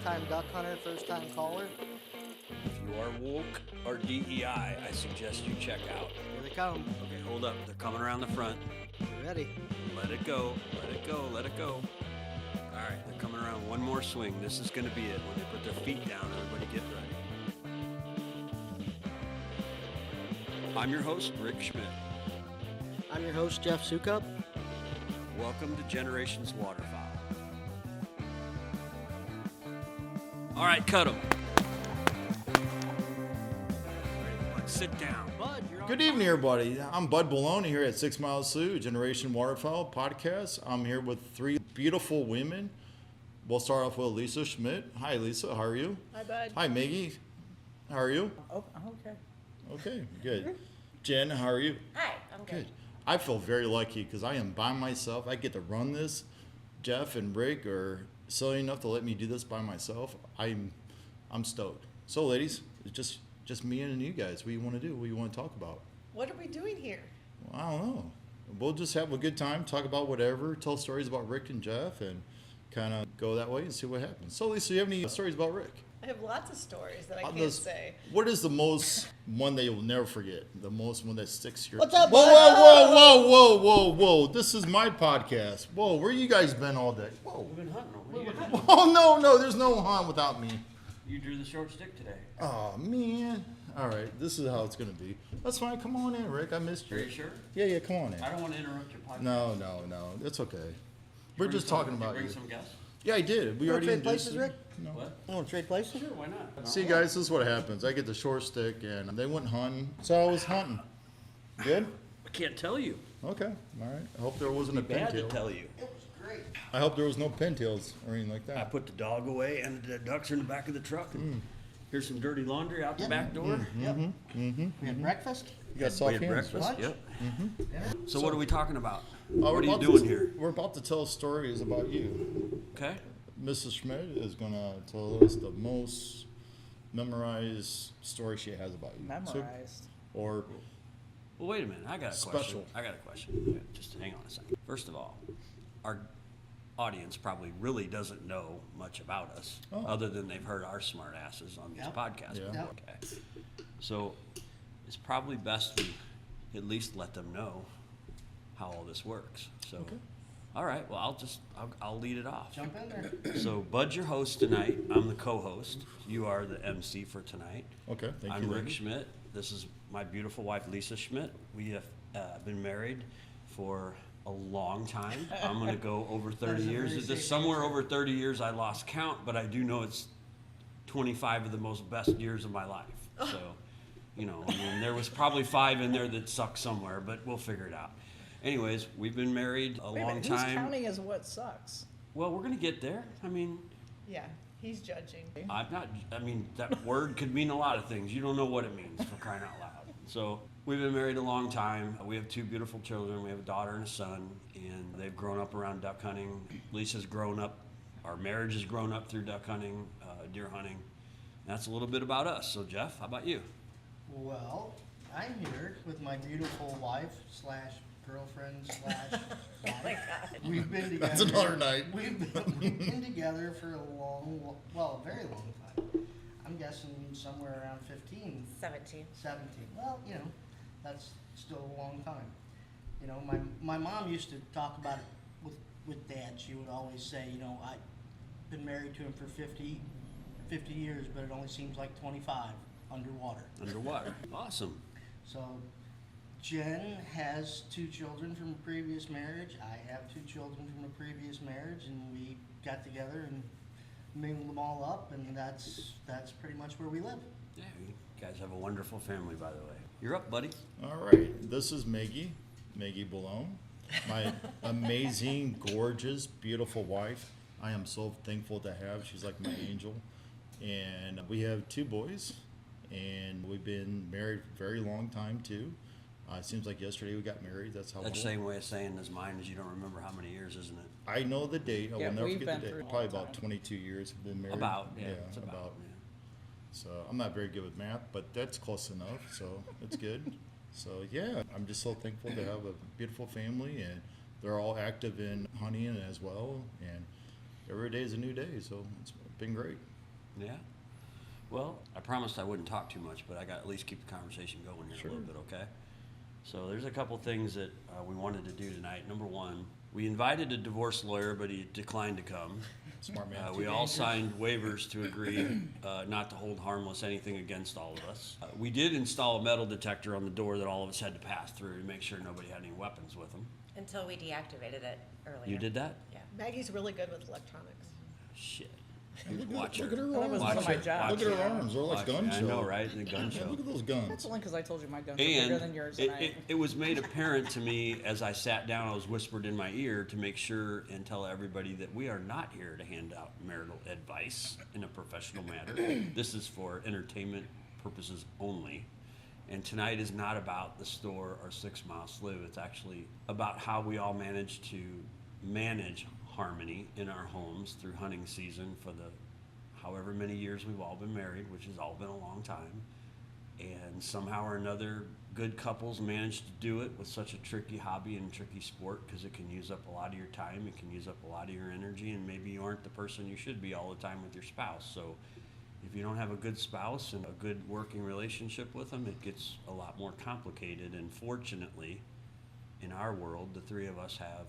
Long-time duck hunter, first-time caller. If you are woke or DEI, I suggest you check out. Here they come. Okay, hold up. They're coming around the front. You ready? Let it go. Let it go. Let it go. All right, they're coming around. One more swing. This is going to be it. When they put their feet down, everybody get ready. I'm your host, Rick Schmidt. I'm your host, Jeff Sukup. Welcome to Generations Waterfowl. All right, cut them. Sit down. Bud, you're on. Good evening, everybody. I'm Bud Ballone here at 6 Mile Sioux, Generation Waterfowl podcast. I'm here with three beautiful women. We'll start off with Lisa Schmidt. Hi, Lisa. How are you? Hi, Bud. Hi, Maggie. How are you? Oh, I'm okay. Okay, good. Jen, how are you? Hi, I'm good. Good. I feel very lucky because I am by myself. I get to run this. Jeff and Rick are silly enough to let me do this by myself. I'm stoked. So, ladies, it's just me and you guys. What do you want to do? What do you want to talk about? What are we doing here? Well, I don't know. We'll just have a good time, talk about whatever, tell stories about Rick and Jeff, and kind of go that way and see what happens. So, Lisa, you have any stories about Rick? I have lots of stories that I On can't this- say. What is the most one that you'll never forget? The most one that sticks to your... What's up, Whoa, bud? whoa, whoa, whoa, whoa, whoa. This is my podcast. Whoa, where you guys been all day? Whoa. We've been hunting. What are you gonna do? Oh, no, there's no hunt without me. You drew the short stick today. Oh, man. All right, this is how it's going to be. That's fine. Come on in, Rick. I missed you. Are you sure? Yeah, come on in. I don't want to interrupt your podcast. No. It's okay. We're Bring just some- talking did about bring you. some guests? Yeah, I did. We You wanna already trade introduced places, you. Rick? No. What? You want to trade places? Sure, why not? See, guys, this is what happens. I get the short stick, and they went hunting, so I was hunting. Good? I can't tell you. Okay. All right. I hope there wasn't a Bad to pintail. tell you. It was great. I hope there was no pintails or anything like I that. put the dog away and the ducks are in the back of the truck. And here's some dirty laundry out the Yep. back door. Yep. We had breakfast. You got soft We had hands. breakfast. Lunch? Yep. Dinner. So what are we talking about? We're What are you about doing to, here? We're about to tell stories about you. Okay. Mrs. Schmidt is going to tell us the most memorized story she has about you. So- Memorized. or Well, wait a minute. I got a question. Special. I got a question. Just hang on a second. First of all, our audience probably really doesn't know much about us, Oh. other than they've heard our smart asses on these Yep. podcasts. Yeah. Yep. Okay. So it's probably best we at least let them know how all this works. So, Okay. all right. Well, I'll lead it off. Jump in there. So Bud's your host tonight. I'm the co-host. You are the MC for tonight. okay, thank I'm you. Rick lady. Schmidt. This is my beautiful wife, Lisa Schmidt. We have been married for a long time. I'm going to go over 30 That's a years. very It's just safe somewhere answer. over 30 years. I lost count, but I do know it's 25 of the most best years of my life. So, I mean, there was probably 5 in there that sucked somewhere, but we'll figure it out. Anyways, we've been married a Wait a long minute, who's time. counting as what sucks? Well, we're going to get there. I mean, Yeah, he's judging. that word could mean a lot of things. You don't know what it means, for crying out loud. So we've been married a long time. We have 2 beautiful children. We have a daughter and a son, and they've grown up around duck hunting. Lisa's grown up, our marriage has grown up through duck hunting, deer hunting. That's a little bit about us. So Jeff, how about you? Well, I'm here with my beautiful wife / girlfriend / wife. We've been together. That's another night. We've been together for a very long time. I'm guessing somewhere around 15, 17. 17. Well, that's still a long time. My mom used to talk about it with Dad. She would always say, I've been married to him for 50 years, but it only seems like 25 underwater. Underwater. Awesome. So Jen has 2 children from a previous marriage. I have 2 children from a previous marriage, and we got together and mingled them all up, and that's pretty much where we live. Yeah, you guys have a wonderful family, by the way. You're up, buddy. All right, this is Maggie Ballone, my amazing, gorgeous, beautiful wife. I am so thankful to have. She's like my angel. And we have 2 boys, and we've been married for a very long time, too. It seems like yesterday we got married. That's how That's the long. same way of saying as mine is you don't remember how many years, isn't it? I know the date. I Yeah, will never we've forget the been through date. a Probably long about time. 22 years we've been married. About, yeah. Yeah, It's about. Yeah. So I'm not very good with math, but that's close enough. So it's good. So yeah, I'm just so thankful to have a beautiful family, and they're all active in hunting as well. And every day is a new day, so it's been great. Yeah. Well, I promised I wouldn't talk too much, but I got to at least keep the conversation going here Sure. a little bit, okay? So there's a couple things that we wanted to do tonight. Number one, we invited a divorce lawyer, but he declined to come. Smart man. We all signed waivers to agree not to hold harmless anything against all of us. We did install a metal detector on the door that all of us had to pass through to make sure nobody had any weapons with them. Until we deactivated it earlier. You did that? Yeah. Maggie's really good with electronics. Shit. Look Watch at her her. arms. Watch my her. job. Watch Look at her her. arms. They're like Watch gun her. I know, show. right? The gun show. Look at those That's guns. only because I told you my guns are bigger than yours And tonight. it was made apparent to me as I sat down, I was whispered in my ear to make sure and tell everybody that we are not here to hand out marital advice in a professional manner. This is for entertainment purposes only. And tonight is not about the store or 6 Mile Slough. It's actually about how we all manage to manage harmony in our homes through hunting season for the however many years we've all been married, which has all been a long time. And somehow or another, good couples manage to do it with such a tricky hobby and tricky sport because it can use up a lot of your time, it can use up a lot of your energy, and maybe you aren't the person you should be all the time with your spouse. So if you don't have a good spouse and a good working relationship with them, it gets a lot more complicated. And fortunately, in our world, the three of us have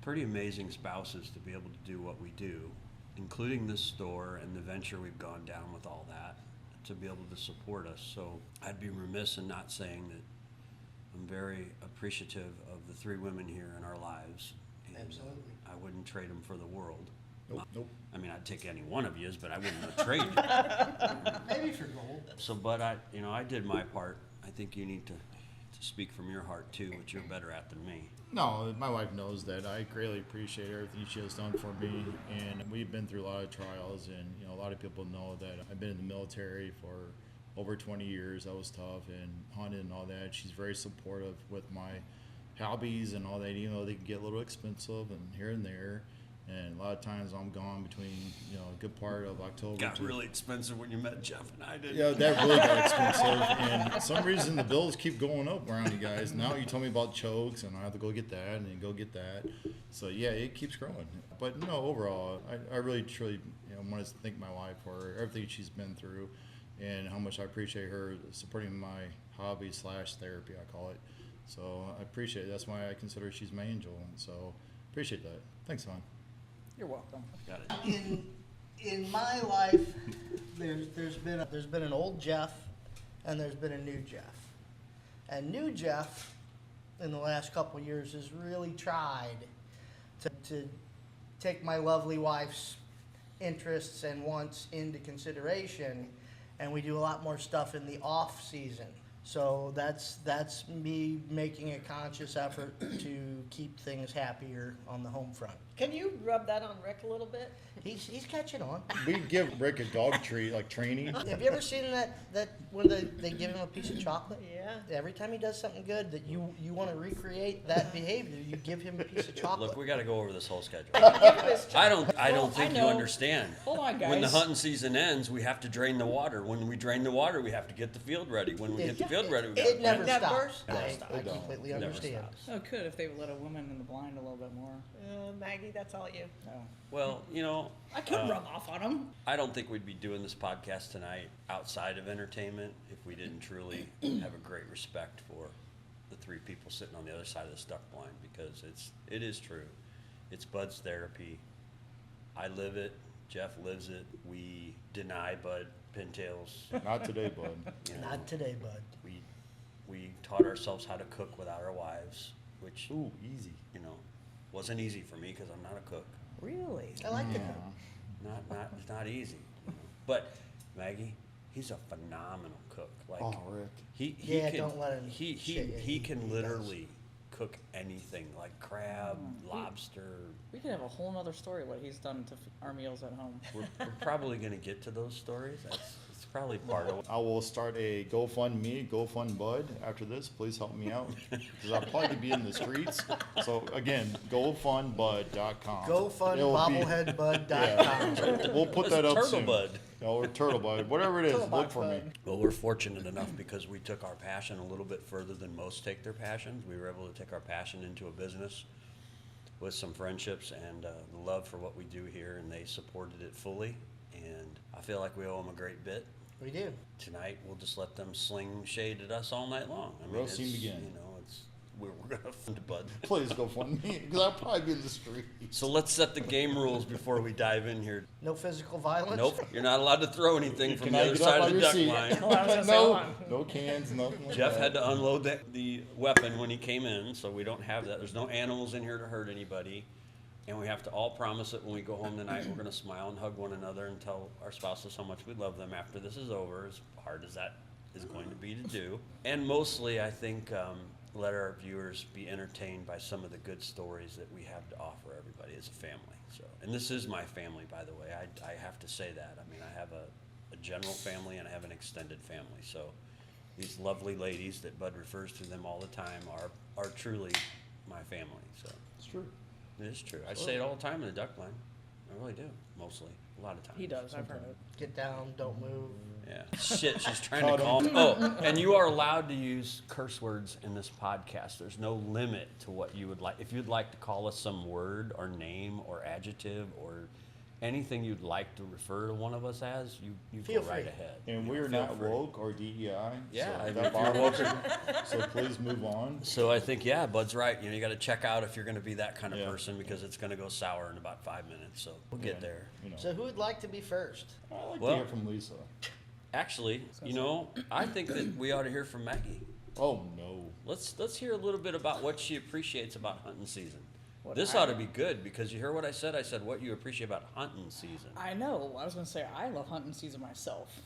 pretty amazing spouses to be able to do what we do, including this store and the venture we've gone down with all that, to be able to support us. So I'd be remiss in not saying that I'm very appreciative of the three women here in our lives. And Absolutely. I wouldn't trade them for the world. Nope. I mean, I'd take any one of yous, but I wouldn't trade you. Maybe for gold. So, but I did my part. I think you need to speak from your heart too, which you're better at than me. No, my wife knows that. I greatly appreciate everything she has done for me, and we've been through a lot of trials. And a lot of people know that I've been in the military for over 20 years. That was tough, and hunted and all that. She's very supportive with my hobbies and all that. They can get a little expensive and here and there. And a lot of times I'm gone between, a good part of October. Got to, really expensive when you met Jeff and I did. Yeah, that really got expensive. And for some reason the bills keep going up around you guys. Now you told me about chokes, and I have to go get that and then go get that. So yeah, it keeps growing. But no, overall, I really truly want to thank my wife for everything she's been through, and how much I appreciate her supporting my hobby / therapy, I call it. So I appreciate it. That's why I consider she's my angel. So appreciate that. Thanks, man. You're welcome. Got it. In my life, there's been an old Jeff, and there's been a new Jeff. And new Jeff, in the last couple of years, has really tried to take my lovely wife's interests and wants into consideration, and we do a lot more stuff in the off season. So that's me making a conscious effort to keep things happier on the home front. Can you rub that on Rick a little bit? He's catching on. We give Rick a dog treat, like training. Have you ever seen that when they give him a piece of chocolate? Yeah. Every time he does something good that you want to recreate that behavior, you give him a piece of chocolate. Look, we got to go over this whole schedule. Give him his I don't Well, think I you know. understand. Hold on, guys. When the hunting season ends, we have to drain the water. When we drain the water, we have to get the field ready. When we get the field ready, we got It never Never stops. stops. I completely Never understand. stops. Oh, could if they would let a woman in the blind a little bit more. Maggie, that's all you. No. Well, I could rub off on them. I don't think we'd be doing this podcast tonight outside of entertainment if we didn't truly have a great respect for the three people sitting on the other side of the duck blind, because it is true. It's Bud's therapy. I live it. Jeff lives it. We deny Bud pintails. Not today, bud. Not today, bud. We taught ourselves how to cook without our wives, which Ooh, easy. wasn't easy for me because I'm not a cook. Really? I like the It's not easy. But Maggie, he's a phenomenal cook. Like Rick. he Yeah, can, don't let him he shit you. he can He literally cook anything, like crab, lobster. We could have a whole nother story what he's done to our meals at home. We're probably gonna get to those stories. It's probably part of. I will start a GoFundMe, GoFundBud after this. Please help me out, because I'll probably be in the streets. So again, GoFundBud.com. It'll be- GoFundBobbleheadbud.com. Yeah, we'll put that up Turtle soon. Bud. Or Turtle Bud, whatever it is, Turtle look for me. Bud. Well, we're fortunate enough because we took our passion a little bit further than most take their passions. We were able to take our passion into a business. with some friendships and the love for what we do here, and they supported it fully. And I feel like we owe them a great bit. We do. Tonight, we'll just let them sling shade at us all night long. I mean, Roasting it's, begin. You know, we're gonna fund Bud. Please go fund me, because I'll probably be in the street. So let's set the game rules before we dive in here. No physical violence? Nope, you're not allowed to throw anything from Can the I other get up side on of the your duck seat? line. Oh, I was gonna say, hold on. No cans, nothing like Jeff that. had to unload the weapon when he came in, so we don't have that. There's no animals in here to hurt anybody. And we have to all promise that when we go home tonight, we're gonna smile and hug one another and tell our spouses how much we love them after this is over, as hard as that is going to be to do. And mostly, I think, let our viewers be entertained by some of the good stories that we have to offer everybody as a family. So, and this is my family, by the way. I have to say that. I mean, I have a general family and I have an extended family. So these lovely ladies that Bud refers to them all the time are truly my family. So It's true. it is true. I say it all the time in the duck line. I really do, mostly. A lot of times. He does, I've heard it. Get down, don't move. Yeah. Shit, she's trying Caught to call me. Oh, and you are allowed to use curse words in this podcast. There's no limit to what you would like. If you'd like to call us some word or name or adjective or anything you'd like to refer to one of us as, you Feel go right free. ahead. And You we're feel not free. woke or DEI. Yeah, I so mean, that if you're woke bothers you. So please move on. So I think, yeah, Bud's right. You know, you got to check out if you're going to be that kind of Yeah. person because it's going to go sour in about 5 minutes. So we'll get Yeah, there. You know. So who would like to be first? I like Well- to hear from Lisa. Actually, you know, I think that we ought to hear from Maggie. Oh, no. Let's hear a little bit about what she appreciates about hunting season. What This I- ought to be good because you hear what I said. I said what you appreciate about hunting season. I know. I was gonna say I love hunting season myself,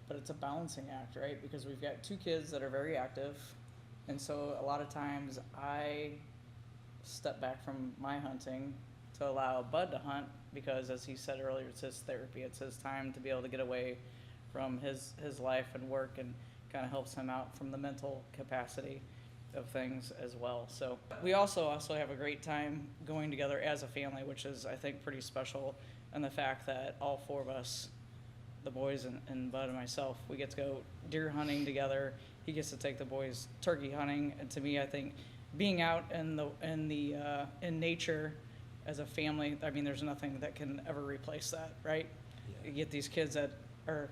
but it's a balancing act, right? Because we've got 2 kids that are very active, and so a lot of times I step back from my hunting to allow Bud to hunt because, as he said earlier, it's his therapy. It's his time to be able to get away from his life and work, and kind of helps him out from the mental capacity of things as well. So we also have a great time going together as a family, which is, I think, pretty special. And the fact that all 4 of us, the boys and Bud and myself, we get to go deer hunting together. He gets to take the boys turkey hunting. And to me, I think being out in nature as a family, I mean, there's nothing that can ever replace that, right? Yeah. You get these kids that are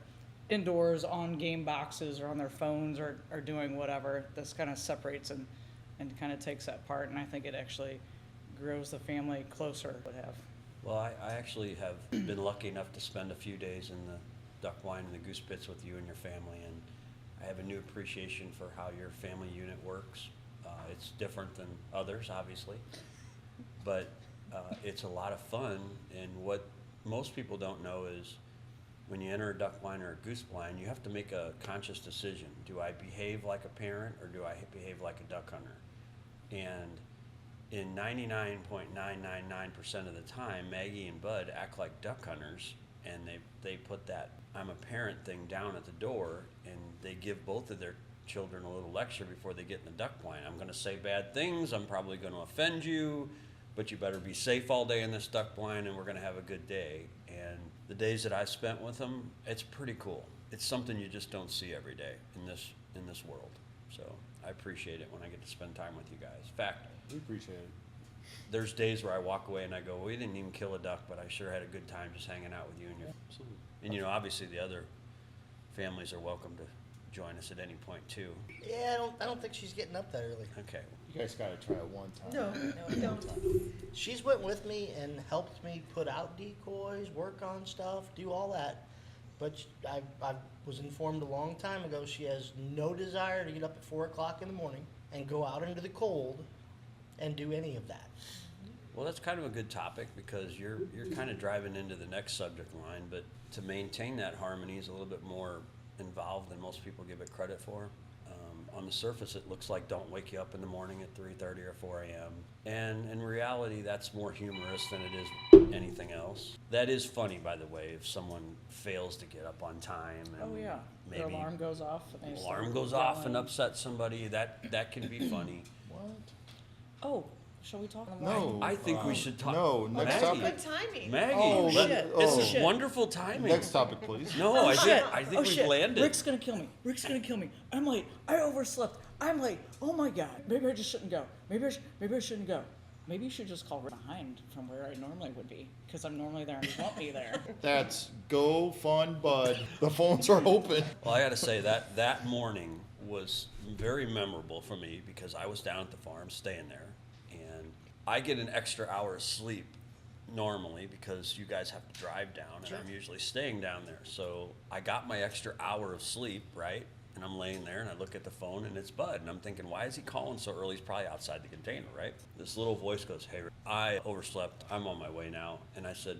indoors on game boxes or on their phones or doing whatever. This kind of separates and kind of takes that part, and I think it actually grows the family closer. Would have. Well, I actually have been lucky enough to spend a few days in the duck blind and the goose pits with you and your family, and I have a new appreciation for how your family unit works. It's different than others, obviously, but it's a lot of fun. And what most people don't know is when you enter a duck blind or a goose blind, you have to make a conscious decision. Do I behave like a parent or do I behave like a duck hunter? And in 99.999% of the time, Maggie and Bud act like duck hunters, and they put that I'm a parent thing down at the door, and they give both of their children a little lecture before they get in the duck blind. I'm going to say bad things. I'm probably going to offend you, but you better be safe all day in this duck blind, and we're going to have a good day. And the days that I've spent with them, it's pretty cool. It's something you just don't see every day in this world. So I appreciate it when I get to spend time with you guys. In fact, We appreciate it. there's days where I walk away and I go, well, we didn't even kill a duck, but I sure had a good time just hanging out with you and your. Absolutely. And you know, obviously the other families are welcome to join us at any point too. Yeah, I don't think she's getting up that early. Okay. You guys got to try it one time. No, No, don't. she's went with me and helped me put out decoys, work on stuff, do all that. But I was informed a long time ago she has no desire to get up at 4 o'clock in the morning and go out into the cold and do any of that. Well, that's kind of a good topic because you're kind of driving into the next subject line, but to maintain that harmony is a little bit more involved than most people give it credit for. On the surface, it looks like don't wake you up in the morning at 3:30 or 4 a.m. And in reality, that's more humorous than it is anything else. That is funny, by the way, if someone fails to get up on time. And Oh yeah. maybe Their alarm goes off. And they start alarm goes off and yelling. upsets somebody. That can be funny. What? Oh, shall we talk? No. I think we should talk. No, next Maggie. topic. Good timing. Maggie, Oh, let- shit. this is Oh. wonderful timing. Next topic, please. No, Oh, I shit. think Oh, we've shit. landed. Rick's gonna kill me. Rick's gonna kill me. I'm late. I overslept. I'm late. Oh my god. Maybe I just shouldn't go. Maybe I shouldn't go. maybe you should just call behind from where I normally would be, because I'm normally there and you want me there. That's go fun, bud. The phones are open. Well, I got to say that morning was very memorable for me because I was down at the farm staying there, and I get an extra hour of sleep normally because you guys have to drive down, and I'm usually staying down there. So I got my extra hour of sleep, right? And I'm laying there and I look at the phone and it's Bud, and I'm thinking, why is he calling so early? He's probably outside the container, right? This little voice goes, hey, Rick, I overslept. I'm on my way now. And I said,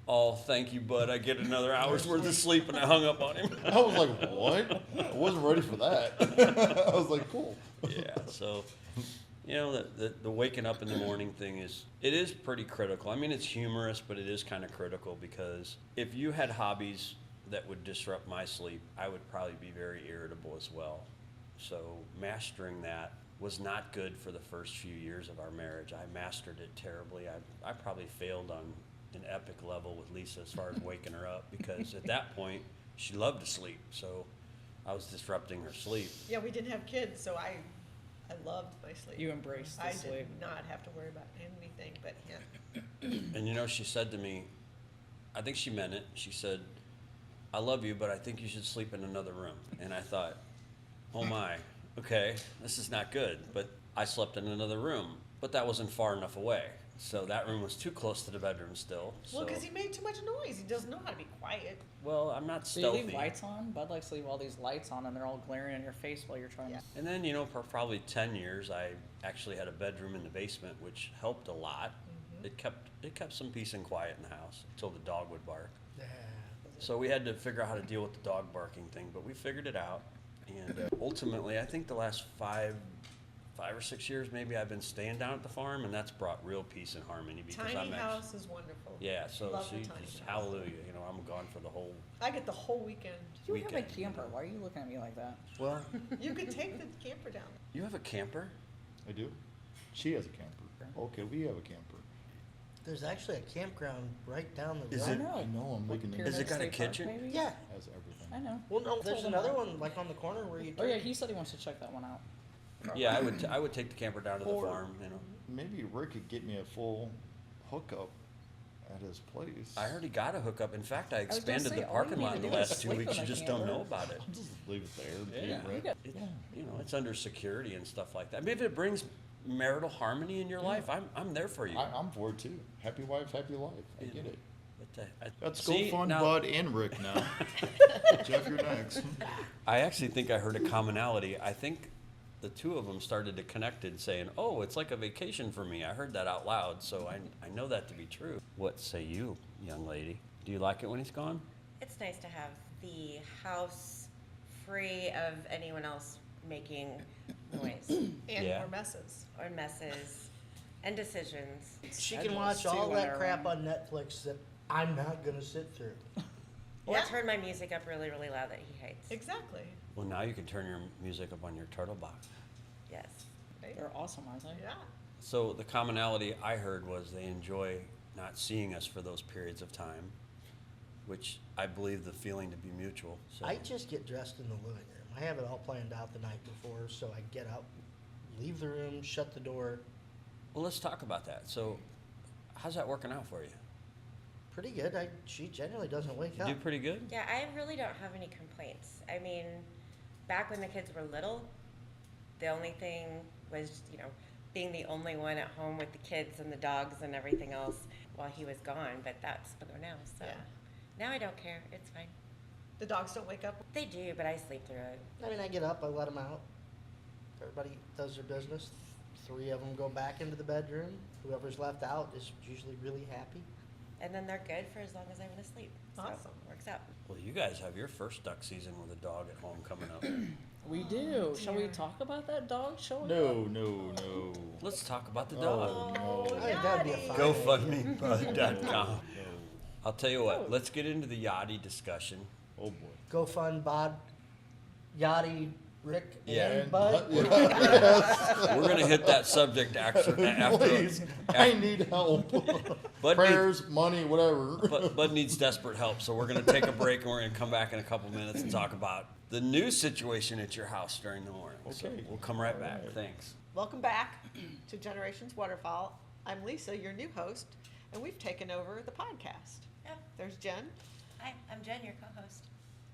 oh, thank you, Bud. I get another hour's worth of sleep, and I hung up on him. I was like, what? I wasn't ready for that. I was like, cool. Yeah, so, you know, the waking up in the morning thing it is pretty critical. I mean, it's humorous, but it is kind of critical because if you had hobbies that would disrupt my sleep, I would probably be very irritable as well. So mastering that was not good for the first few years of our marriage. I mastered it terribly. I probably failed on an epic level with Lisa as far as waking her up because at that point, she loved to sleep. So I was disrupting her sleep. Yeah, we didn't have kids, so I loved my sleep. You embraced the I sleep. did not have to worry about anything but him. And you know, she said to me, I think she meant it. She said, I love you, but I think you should sleep in another room. And I thought, oh my, okay, this is not good. But I slept in another room, but that wasn't far enough away. So that room was too close to the bedroom still. Well, So, because he made too much noise. He doesn't know how to be quiet. well, I'm not So you stealthy. leave lights on? Bud likes to leave all these lights on and they're all glaring in your face while you're trying Yeah. to... And then, you know, for probably 10 years, I actually had a bedroom in the basement, which helped a lot. It kept some peace and quiet in the house until the dog would bark. Yeah. So we had to figure out how to deal with the dog barking thing, but we figured it out. And ultimately, I think the last 5 or 6 years, maybe I've been staying down at the farm, and that's brought real peace and harmony because Tiny I'm house is wonderful. yeah. So Love the she tiny just, house. hallelujah. You know, I'm gone for the whole. I get the whole weekend. You have a Weekend. camper. Why are you looking at me like that? Well, You could take the camper down. You have a camper? I do. She has a camper. Okay, we have a camper. There's actually a campground right down the Is road. it- I know, I'm making Pyramid Has it got a State Park, kitchen? maybe? Yeah. has everything. I know. Well, no, there's Told him another that. one like on the corner where you. Oh yeah, turn. he said he wants to check that one out. Yeah, I would take the camper down to the Or- farm. You know, Maybe Rick could get me a full hookup at his place. I already got a hookup. In fact, I was gonna expanded say, the all parking you lot need in to the do is last 2 sleep weeks. in You the just don't know camper. about it. I'll just leave it there. Yeah. Rick. It, Yeah. you know, it's under security and stuff like that. Maybe if it brings marital harmony in your life, I'm there for you. I'm for it too. Happy wife, happy life. I You get know, it. But, Let's see, go fun, now, Bud and Rick now. Jeff, you're next. I actually think I heard a commonality. I think the two of them started to connect it, saying, "Oh, it's like a vacation for me." I heard that out loud, so I know that to be true. What say you, young lady? Do you like it when he's gone? It's nice to have the house free of anyone else making noise And Yeah. more messes. or messes and decisions. She can Schedules, watch too, all when that they're crap around. on Netflix that I'm not gonna sit through. Or Yeah. turn my music up really, really loud that he hates. Exactly. Well, now you can turn your music up on your turtle box. Yes. Right? They're awesome, aren't they? Yeah. So the commonality I heard was they enjoy not seeing us for those periods of time, which I believe the feeling to be mutual. So I just get dressed in the living room. I have it all planned out the night before, so I get out, leave the room, shut the door. well, let's talk about that. So, how's that working out for you? Pretty good. She generally doesn't wake You up. do pretty good. Yeah, I really don't have any complaints. I mean, back when the kids were little, the only thing was, you know, being the only one at home with the kids and the dogs and everything else while he was gone, but that's gone now, so. Yeah. Now I don't care, it's fine. The dogs don't wake up. They do, but I sleep through it. I mean, I get up, I let them out. Everybody does their business. 3 of them go back into the bedroom. Whoever's left out is usually really happy. And then they're good for as long as I want to sleep. So, Awesome. works out. Well, you guys have your first duck season with a dog at home coming up. We do. Shall we dear. talk about that dog showing No, up? no. Let's talk about the dog. Oh, no. I think that'd be a Yachty. GoFundMe.com. No. I'll tell you what. Let's get into the yachty discussion. Oh, boy. Go fund Bod, Yachty, Rick, Yeah. and Bud. We're gonna hit that subject after. Please, I need help. Bud Prayers, money, whatever. Bud needs desperate help, so we're gonna take a break and we're gonna come back in a couple minutes and talk about the news situation at your house during the morning. So Okay. we'll come right back. All right. Thanks. Welcome back to Generations Waterfowl. I'm Lisa, your new host, and we've taken over the podcast. Yeah. There's Jen. Hi, I'm Jen, your co-host.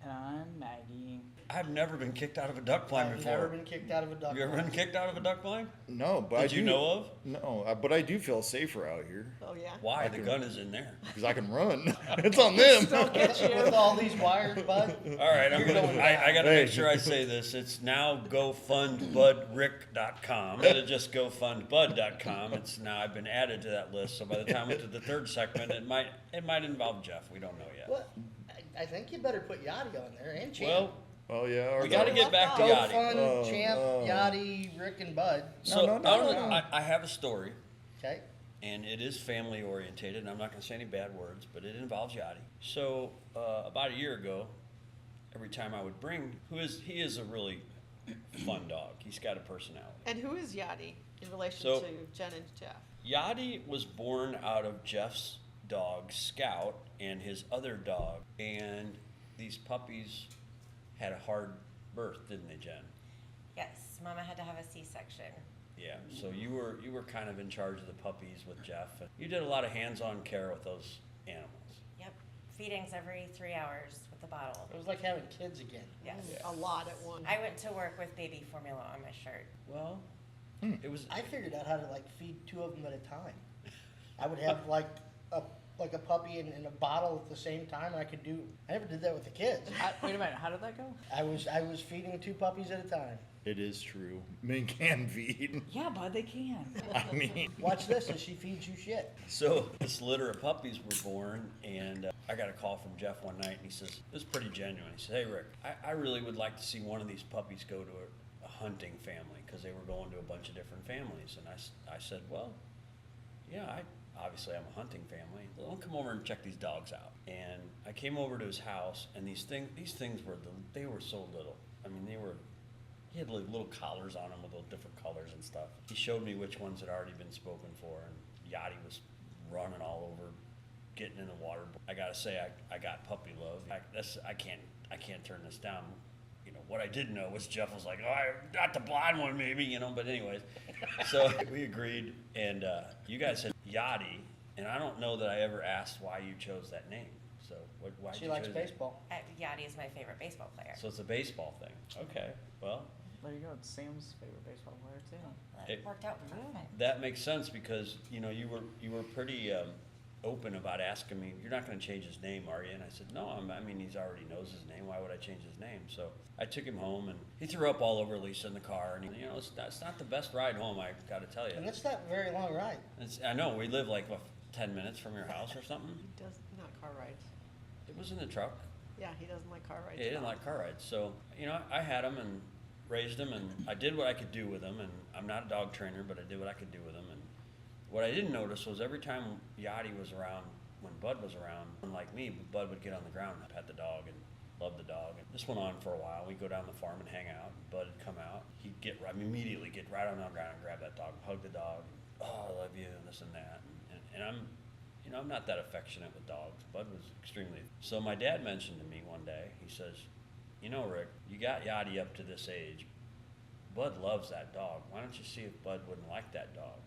And I'm Maggie. I've never been kicked out of a duck blind I've before. never been kicked out of a duck Have you ever blind. been kicked out of a duck blind? No, but I Did do you know of? No, but I do feel safer out here Oh, yeah? Why? I The can- gun is in there. because I can run. It's on them. With all these wires, bud. All right, I gotta Hey. make sure I say this. It's now GoFundBudRick.com instead of just GoFundBud.com. It's now I've been added to that list. So by the time we get to the third segment, it might involve Jeff. We don't know yet. What? I think you better put Yachty on there and Champ. Well, Oh yeah. Or we got to the- get back to Go Yachty. Fun, Oh, Champ, oh. Yachty, Rick, and Bud. So No. I have a story, Okay. and it is family orientated, and I'm not going to say any bad words, but it involves Yachty. So about a year ago, every time I would bring, he is a really fun dog. He's got a personality. And who is Yachty in relation So- to Jen and Jeff? Yachty was born out of Jeff's dog, Scout, and his other dog. And these puppies had a hard birth, didn't they, Jen? Yes, Mama had to have a C-section. Yeah. So you were kind of in charge of the puppies with Jeff. You did a lot of hands-on care with those animals. Yep, feedings every 3 hours with the bottle. It was like having kids again. Yes. Yeah. A lot at once. I went to work with baby formula on my shirt. Well, it was. I figured out how to like feed two of them at a time. I would have like a puppy and a bottle at the same time. I never did that with the kids. Wait a minute, how did that go? I was feeding two puppies at a time. It is true. Men can feed. Yeah, bud, they can. I mean, Watch this as she feeds you shit. So this litter of puppies were born, and I got a call from Jeff one night, and he says, "This is pretty genuine." He said, "Hey Rick, I really would like to see one of these puppies go to a hunting family because they were going to a bunch of different families." And I said, "Well, yeah, obviously I'm a hunting family. Well, come over and check these dogs out." And I came over to his house, and these things they were so little. I mean, he had like little collars on them with little different colors and stuff. He showed me which ones had already been spoken for, and Yachty was running all over, getting in the water. I gotta say, I got puppy love. I can't turn this down. You know, what I did know was Jeff was like, "Oh, I got the blind one maybe," you know, but anyways. So we agreed, and you guys had Yachty, and I don't know that I ever asked why you chose that name. So why She likes baseball. Yachty is my favorite baseball player. So it's a baseball thing. Okay, well, There you go, it's Sam's favorite baseball player too. That worked out perfect. that makes sense because, you know, you were pretty open about asking me, "You're not going to change his name, are you?" And I said, "No, I mean, he's already knows his name. Why would I change his name?" So I took him home, and he threw up all over Lisa in the car. And, you know, it's not the best ride home, I got to tell you. And it's not a very long ride. I know, we live like, what, 10 minutes from your house or something? He does not car rides. It was in the truck. Yeah, he doesn't like car rides. Yeah, he at didn't all. like car rides. So, you know, I had him and raised him, and I did what I could do with him. And I'm not a dog trainer, but I did what I could do with him. And what I didn't notice was every time Yachty was around, when Bud was around, unlike me, Bud would get on the ground and pet the dog and love the dog. And this went on for a while. We'd go down the farm and hang out. Bud would come out. He'd immediately get right on the ground and grab that dog, hug the dog. "Oh, I love you," and this and that. And I'm, you know, I'm not that affectionate with dogs. Bud was extremely. So my dad mentioned to me one day, he says, "You know, Rick, you got Yachty up to this age. Bud loves that dog. Why don't you see if Bud wouldn't like that dog?"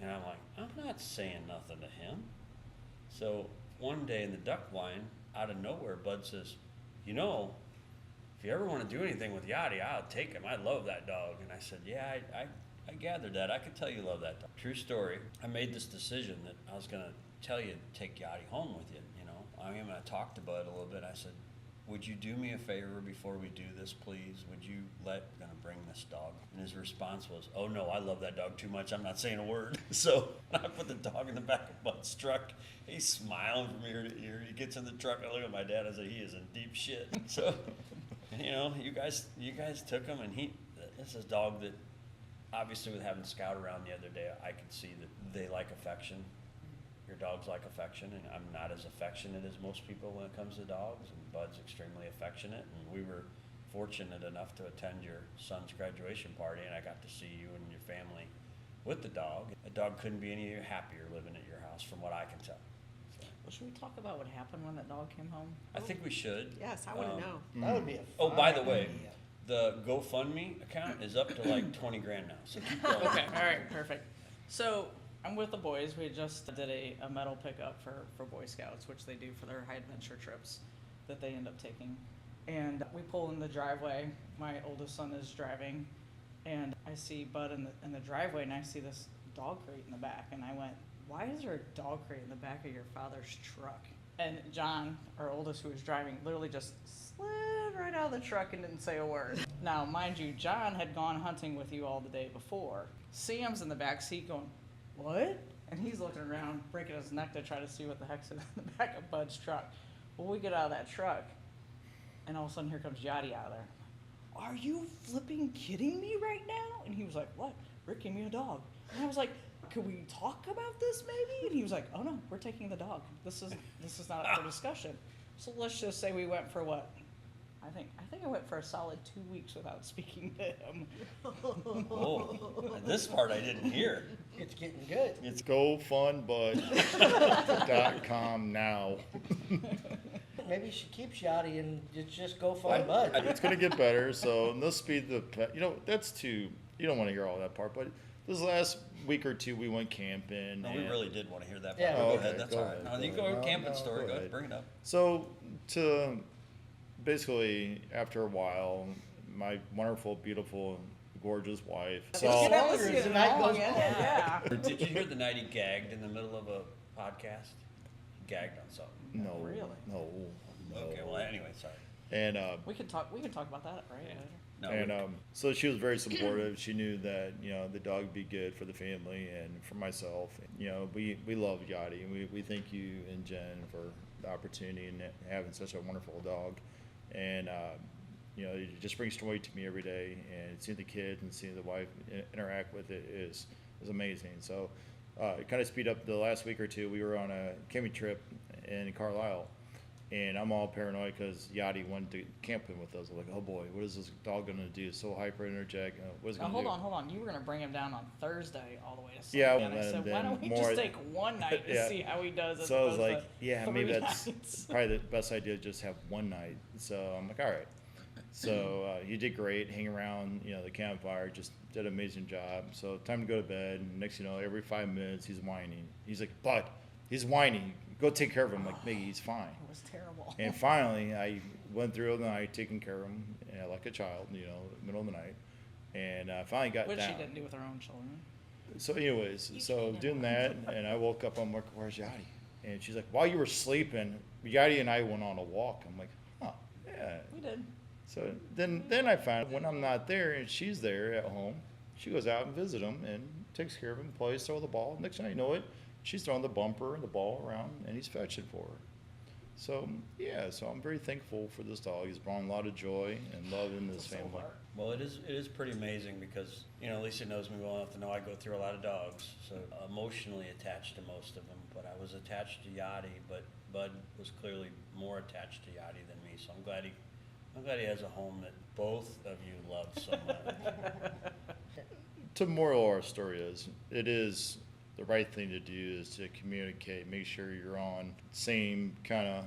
And I'm like, "I'm not saying nothing to him." So one day in the duck blind, out of nowhere, Bud says, "You know, if you ever want to do anything with Yachty, I'll take him. I love that dog." And I said, "Yeah, I gathered that. I could tell you love that dog." True story. I made this decision that I was going to tell you to take Yachty home with you. You know, I mean, I talked to Bud a little bit. I said, "Would you do me a favor before we do this, please? Would you going to bring this dog?" And his response was, "Oh no, I love that dog too much. I'm not saying a word." So I put the dog in the back of Bud's truck. He's smiling from ear to ear. He gets in the truck. I look at my dad. I said, "He is in deep shit." So, you know, you guys took him, and this is a dog that, obviously, with having Scout around the other day, I could see that they like affection. Your dogs like affection, and I'm not as affectionate as most people when it comes to dogs, and Bud's extremely affectionate, and we were fortunate enough to attend your son's graduation party, and I got to see you and your family with the dog. The dog couldn't be any happier living at your house, from what I can tell. So, Well, should we talk about what happened when that dog came home? I think we should. Yes, I want to know. That would be a Oh, by the fine way, idea. the GoFundMe account is up to like 20 grand now, so keep going. Okay, all right, perfect. So I'm with the boys. We just did a medal pickup for Boy Scouts, which they do for their high adventure trips that they end up taking. And we pull in the driveway. My oldest son is driving, and I see Bud in the driveway, and I see this dog crate in the back. And I went, why is there a dog crate in the back of your father's truck? And John, our oldest, who was driving, literally just slid right out of the truck and didn't say a word. Now, mind you, John had gone hunting with you all the day before. Sam's in the back seat going, what? And he's looking around, breaking his neck to try to see what the heck's in the back of Bud's truck. Well, we get out of that truck, and all of a sudden here comes Yachty out of there. Are you flipping kidding me right now? And he was like, what? Rick gave me a dog. And I was like, could we talk about this maybe? And he was like, oh no, we're taking the dog. This is not up for discussion. So let's just say we went for what? I think I went for a solid 2 weeks without speaking to him. Oh, this part I didn't hear. It's getting good. It's GoFundBud.com now. Maybe you should keep Shotty and just go find Bud. It's gonna get better. So this speed the pet. That's too. You don't want to hear all that part, but this last week or two we went camping. No, we really did want to hear that part. Yeah. Go Oh, ahead, okay, that's go all right. ahead, No, you go go ahead. camping No, story, go go ahead, ahead. bring it up. So to basically after a while, my wonderful, beautiful, gorgeous wife. It's So longer as the night goes by. Yeah. Did you hear the night he gagged in the middle of a podcast? He gagged on something. no, Really? no. Okay, well, anyway, sorry. And We can talk about that right Yeah. later. No, and we- so she was very supportive. She knew that the dog would be good for the family and for myself. We love Yachty, and we thank you and Jen for the opportunity and having such a wonderful dog. And it just brings joy to me every day. And seeing the kids and seeing the wife interact with it is amazing. So it kind of speed up the last week or two. We were on a camping trip in Carlisle. And I'm all paranoid because Yachty wanted to camp in with us. I'm like, oh boy, what is this dog going to do? So hyper energetic. What's Now, going to do? hold on. You were going to bring him down on Thursday all the way to Sunday. Yeah, and I and said, then why don't we more- just take one night to Yeah. see how he does as So I was opposed like, to yeah, 3 maybe that's nights? probably the best idea, just have one night. So I'm like, all right. So he did great, hang around, the campfire, just did an amazing job. So time to go to bed. And next, every 5 minutes he's whining. He's like, Bud, he's whining. Go take care of him. I'm like, Maggie, he's fine. It was terrible. And finally, I went through the night taking care of him like a child, middle of the night. And I finally got Which down. she didn't do with her own children. So anyways, so doing that, and I woke up, I'm like, where's Yachty? And she's like, while you were sleeping, Yachty and I went on a walk. I'm like, huh, yeah. We did. So then I found when I'm not there and she's there at home, she goes out and visits him and takes care of him, plays, throw the ball. Next thing I know it, she's throwing the bumper and the ball around, and he's fetching for her. So yeah, so I'm very thankful for this dog. He's brought a lot of joy and love in this So family. hard. Well, it is pretty amazing because, Lisa knows me well enough to know I go through a lot of dogs, so emotionally attached to most of them, but I was attached to Yachty, but Bud was clearly more attached to Yachty than me, so I'm glad he has a home that both of you love so much. The moral of our story is, it is the right thing to do is to communicate, make sure you're on same kind of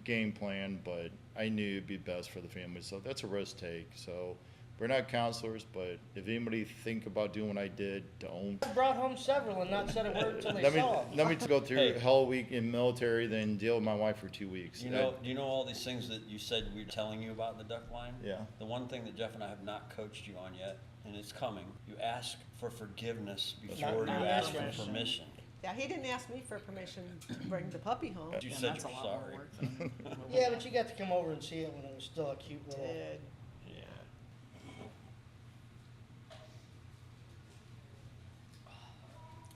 game plan, but I knew it'd be best for the family, so that's a risk take. So we're not counselors, but if anybody think about doing what I did to own, I brought home several and not said a word until they saw 'em. let me go through Hey. hell week in military, then deal with my wife for 2 weeks. Do you know all these things that you said we were telling you about in the duck line? Yeah. The one thing that Jeff and I have not coached you on yet, and it's coming, you ask for forgiveness before you not ask for permission. permission. Yeah, he didn't ask me for permission to bring the puppy home. You And said that's you're a lot more sorry. work than- Yeah, but you got to come over and see it when it was still a cute little. Did. Yeah.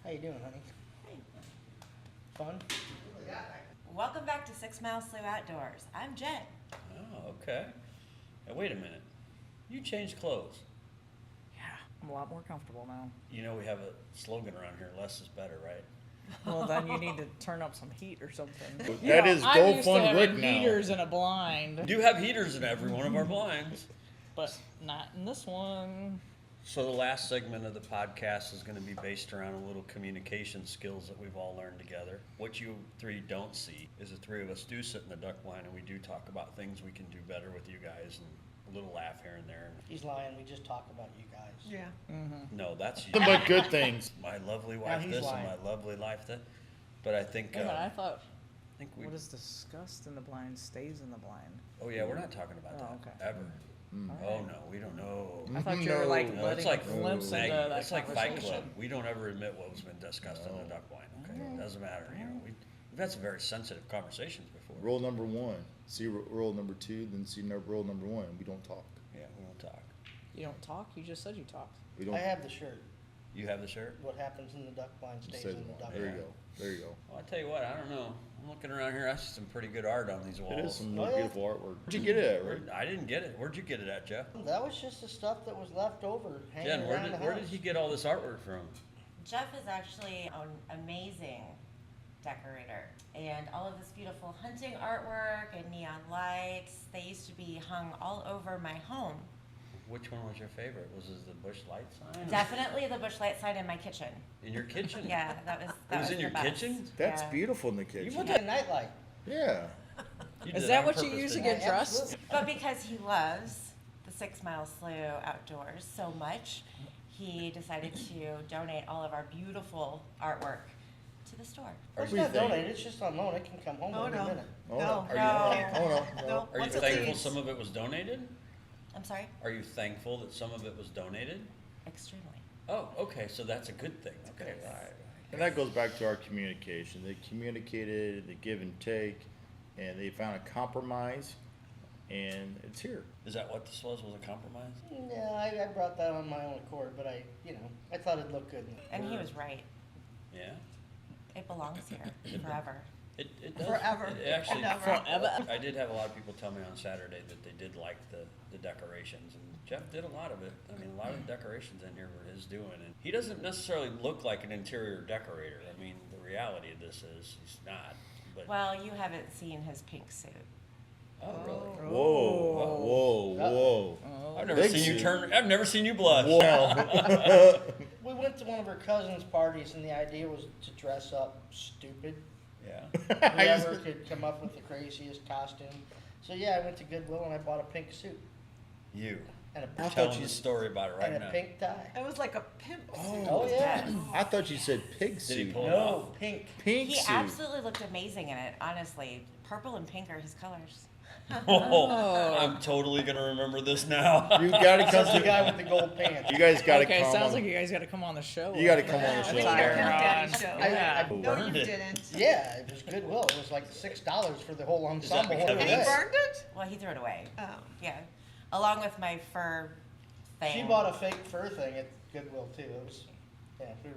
How you doing, honey? Fun? Welcome back to 6 Mile Slough Outdoors. I'm Jen. Oh, okay. Now, wait a minute. You changed clothes. Yeah, I'm a lot more comfortable now. We have a slogan around here, less is better, right? Well, then you need to turn up some heat or something. That is I'm Go used to Fund having Rick now. heaters in a blind, We do have heaters in every one of our blinds. but not in this one. So the last segment of the podcast is going to be based around a little communication skills that we've all learned together. What you three don't see is the three of us do sit in the duck line and we do talk about things we can do better with you guys and a little laugh here and there. He's lying, we just talk about you guys. Yeah. No, that's you. Nothing but good things. My lovely Now wife he's this lying. and my lovely life that. But I think, Wait a minute, I thought we. what is discussed in the blind stays in the blind. Oh yeah, we're not talking about Oh, that okay. ever. All Oh right. no, we don't know. I thought you were like No, it's letting like a glimpse Maggie, into that it's like Fight Club. conversation. We don't ever admit what was been discussed on the duck line. Okay, it doesn't matter. You know, we've had some very sensitive conversations before. Rule number 1, see rule number 2, then see rule number 1. We don't talk. Yeah, we won't talk. You don't talk. You just said you talked. We don't. I have the shirt. You have the shirt? What happens in the duck blind stays Says in the one. duck There you blind. go. There you go. Well, I tell you what, I don't know. I'm looking around here. I see some pretty good art on these walls. It is some Oh, really yeah. beautiful artwork. Where'd you get it at, Rick? I didn't get it. Where'd you get it at, Jeff? That was just the stuff that was left over hanging Jen, around the house. where did he get all this artwork from? Jeff is actually an amazing decorator, and all of this beautiful hunting artwork and neon lights, they used to be hung all over my home. Which one was your favorite? Was it the bush light sign? Definitely the bush light sign in my kitchen. In your kitchen? Yeah, that was It was in the your best. kitchen? That's Yeah. beautiful in the You kitchen. went Yeah, nightlight. Yeah. You Is did that on what you purpose, use to didn't get you? dressed? But because he loves the 6 Mile Slough outdoors so much, he decided to donate all of our beautiful artwork to the store. It's we not think- donated, it's just on loan, it can come home Oh, any no. minute. Oh, No. Are you, No. oh, no. No. Are you Once it thankful leaves. some of it was donated? I'm sorry? Are you thankful that some of it was donated? Extremely. Oh, okay, so that's a good thing. Okay, all right. And that goes back to our communication. They communicated, the give and take, and they found a compromise, and it's here. Is that what this was a compromise? Yeah, I brought that on my own accord, but I thought it'd look good. And he was right. Yeah? It belongs here forever. It does. Forever. It actually, Never. Forever. I did have a lot of people tell me on Saturday that they did like the decorations, and Jeff did a lot of it. I mean, a lot of the decorations in here were his doing, and he doesn't necessarily look like an interior decorator. I mean, the reality of this is he's not. But Well, you haven't seen his pink suit. oh, really? Whoa, whoa, whoa. Oh. I've never Big seen you suit. turn. I've never seen you blush. Whoa. We went to one of her cousin's parties, and the idea was to dress up stupid. Yeah. Whoever could come up with the craziest costume. So yeah, I went to Goodwill and I bought a pink suit You. and I a, Tell thought him you the story about it right and now. a pink tie. It was like a pimp suit. Oh yeah, I thought you said pig Did he suit. pull it no off? pink. Pink He suit. absolutely looked amazing in it, honestly. Purple and pink are his colors. Oh, I'm totally gonna remember this now. You gotta come That's the to. guy with the gold pants. You guys gotta Okay, come. sounds on- like you guys got to come on the show. You gotta come on the Yeah, show. we need a Later Pimp on. Daddy show. I- No, Burned you it. didn't. Yeah, it was Goodwill. It was like $6 for the whole ensemble. because whole of And he day. this? burned it? Well, he threw it away. Oh. Yeah. Along with my fur thing. She bought a fake fur thing at Goodwill too. It was, yeah, we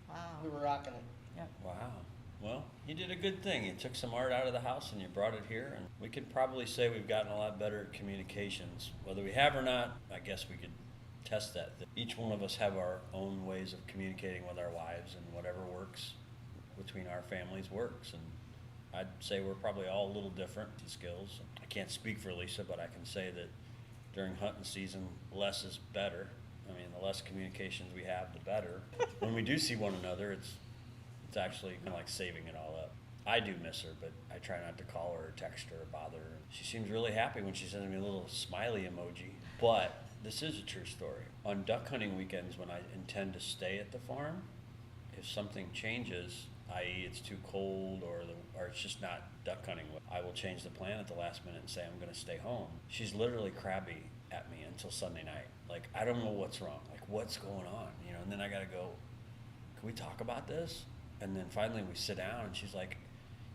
Wow. were rocking it. Yep. Wow. Well, you did a good thing. You took some art out of the house and you brought it here, and we can probably say we've gotten a lot better at communications. Whether we have or not, I guess we could test that. That each one of us have our own ways of communicating with our wives, and whatever works between our families works. And I'd say we're probably all a little different in skills. I can't speak for Lisa, but I can say that during hunting season, less is better. I mean, the less communications we have, the better. When we do see one another, it's actually kind of like saving it all up. I do miss her, but I try not to call her or text her or bother her. She seems really happy when she sends me a little smiley emoji. But this is a true story. On duck hunting weekends, when I intend to stay at the farm, if something changes, i.e. it's too cold or it's just not duck hunting, I will change the plan at the last minute and say I'm going to stay home. She's literally crabby at me until Sunday night. Like, I don't know what's wrong. Like, what's going on? You know, and then I got to go, can we talk about this? And then finally we sit down and she's like,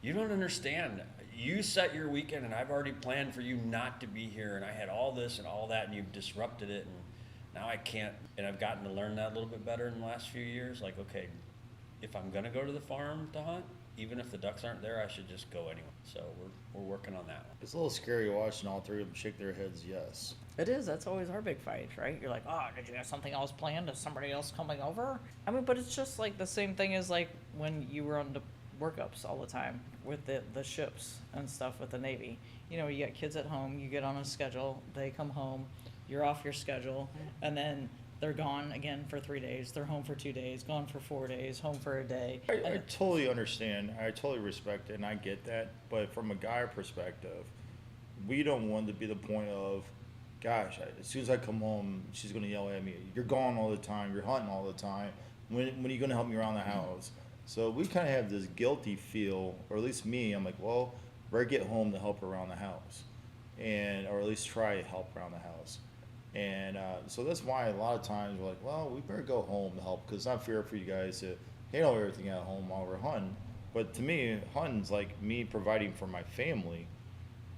you don't understand. You set your weekend and I've already planned for you not to be here, and I had all this and all that and you've disrupted it, and now I can't. And I've gotten to learn that a little bit better in the last few years. Like, okay, if I'm gonna go to the farm to hunt, even if the ducks aren't there, I should just go anyway. So we're working on that one. It's a little scary watching all three of them shake their heads yes. It is. That's always our big fight, right? You're like, oh, did you have something else planned? Is somebody else coming over? I mean, but it's just like the same thing as like when you were on the workups all the time with the ships and stuff with the Navy. You know, you got kids at home, you get on a schedule, they come home, you're off your schedule, and then they're gone again for 3 days, they're home for 2 days, gone for 4 days, home for a day. I totally understand. I totally respect it, and I get that. But from a guy perspective, we don't want to be the point of, gosh, as soon as I come home, she's going to yell at me. You're gone all the time. You're hunting all the time. When are you going to help me around the house? So we kind of have this guilty feel, or at least me. I'm like, well, better get home to help around the house, or at least try to help around the house. And so that's why a lot of times we're like, well, we better go home to help, because it's not fair for you guys to handle everything at home while we're hunting. But to me, hunting's like me providing for my family,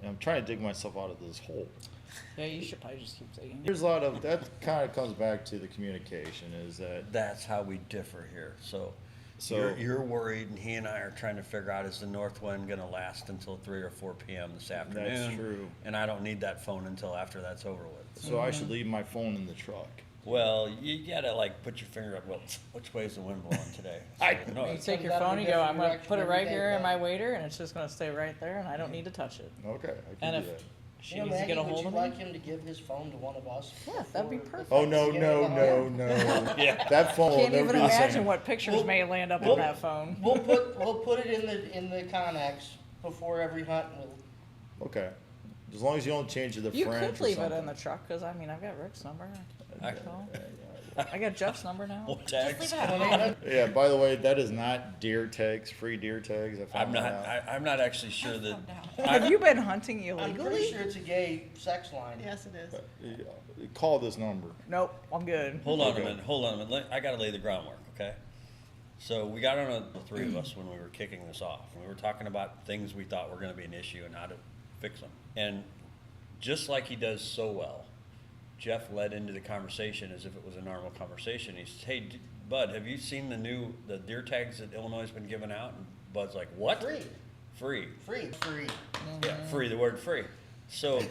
and I'm trying to dig myself out of this hole. Yeah, you should probably just keep saying. There's a lot of, that kind of comes back to the communication, is that, That's how we differ here. So So- you're worried, and he and I are trying to figure out, is the north wind going to last until 3 or 4 p.m. this afternoon? That's true. And I don't need that phone until after that's over with. so I should leave my phone in the truck. Well, you gotta like put your finger up. Well, which way is the wind blowing today? So, no, You it's- take your comes out phone, in you a go, different I'm gonna direction put it every right day, here in but- my waiter, and it's just gonna stay right there, and I don't need to touch it. Okay, I And can do if that. she You know, needs to Maggie, get a would hold you of like me, him to give his phone to one of us? Yeah, that'd be before- perfect. Oh, no, to get no, it no, on? no. Yeah. That phone will can't never even be the imagine same. what pictures Well- may land up well- on that phone. We'll put it in the Connex before every hunt. And we'll, Okay, as long as you don't change it to You French could or leave it something. in the truck, cause I mean, I've got Rick's number. I- I got Jeff's number now. What Just tags? leave it at home. Yeah, by the way, that is not deer tags, free deer tags. I I'm found not. that out. I'm not actually sure that. Have you been hunting I'm pretty illegally? sure it's a gay sex line. Yes, it is. Yeah, call this number. Nope, I'm good. Hold on Okay. a minute. Hold on a minute. I got to lay the groundwork, okay? So we got on the three of us when we were kicking this off. We were talking about things we thought were going to be an issue and how to fix them. And just like he does so well, Jeff led into the conversation as if it was a normal conversation. He said, "Hey, Bud, have you seen the deer tags that Illinois has been giving out?" And Bud's like, "What? Free. Free. Free. Yeah, free, the word free." So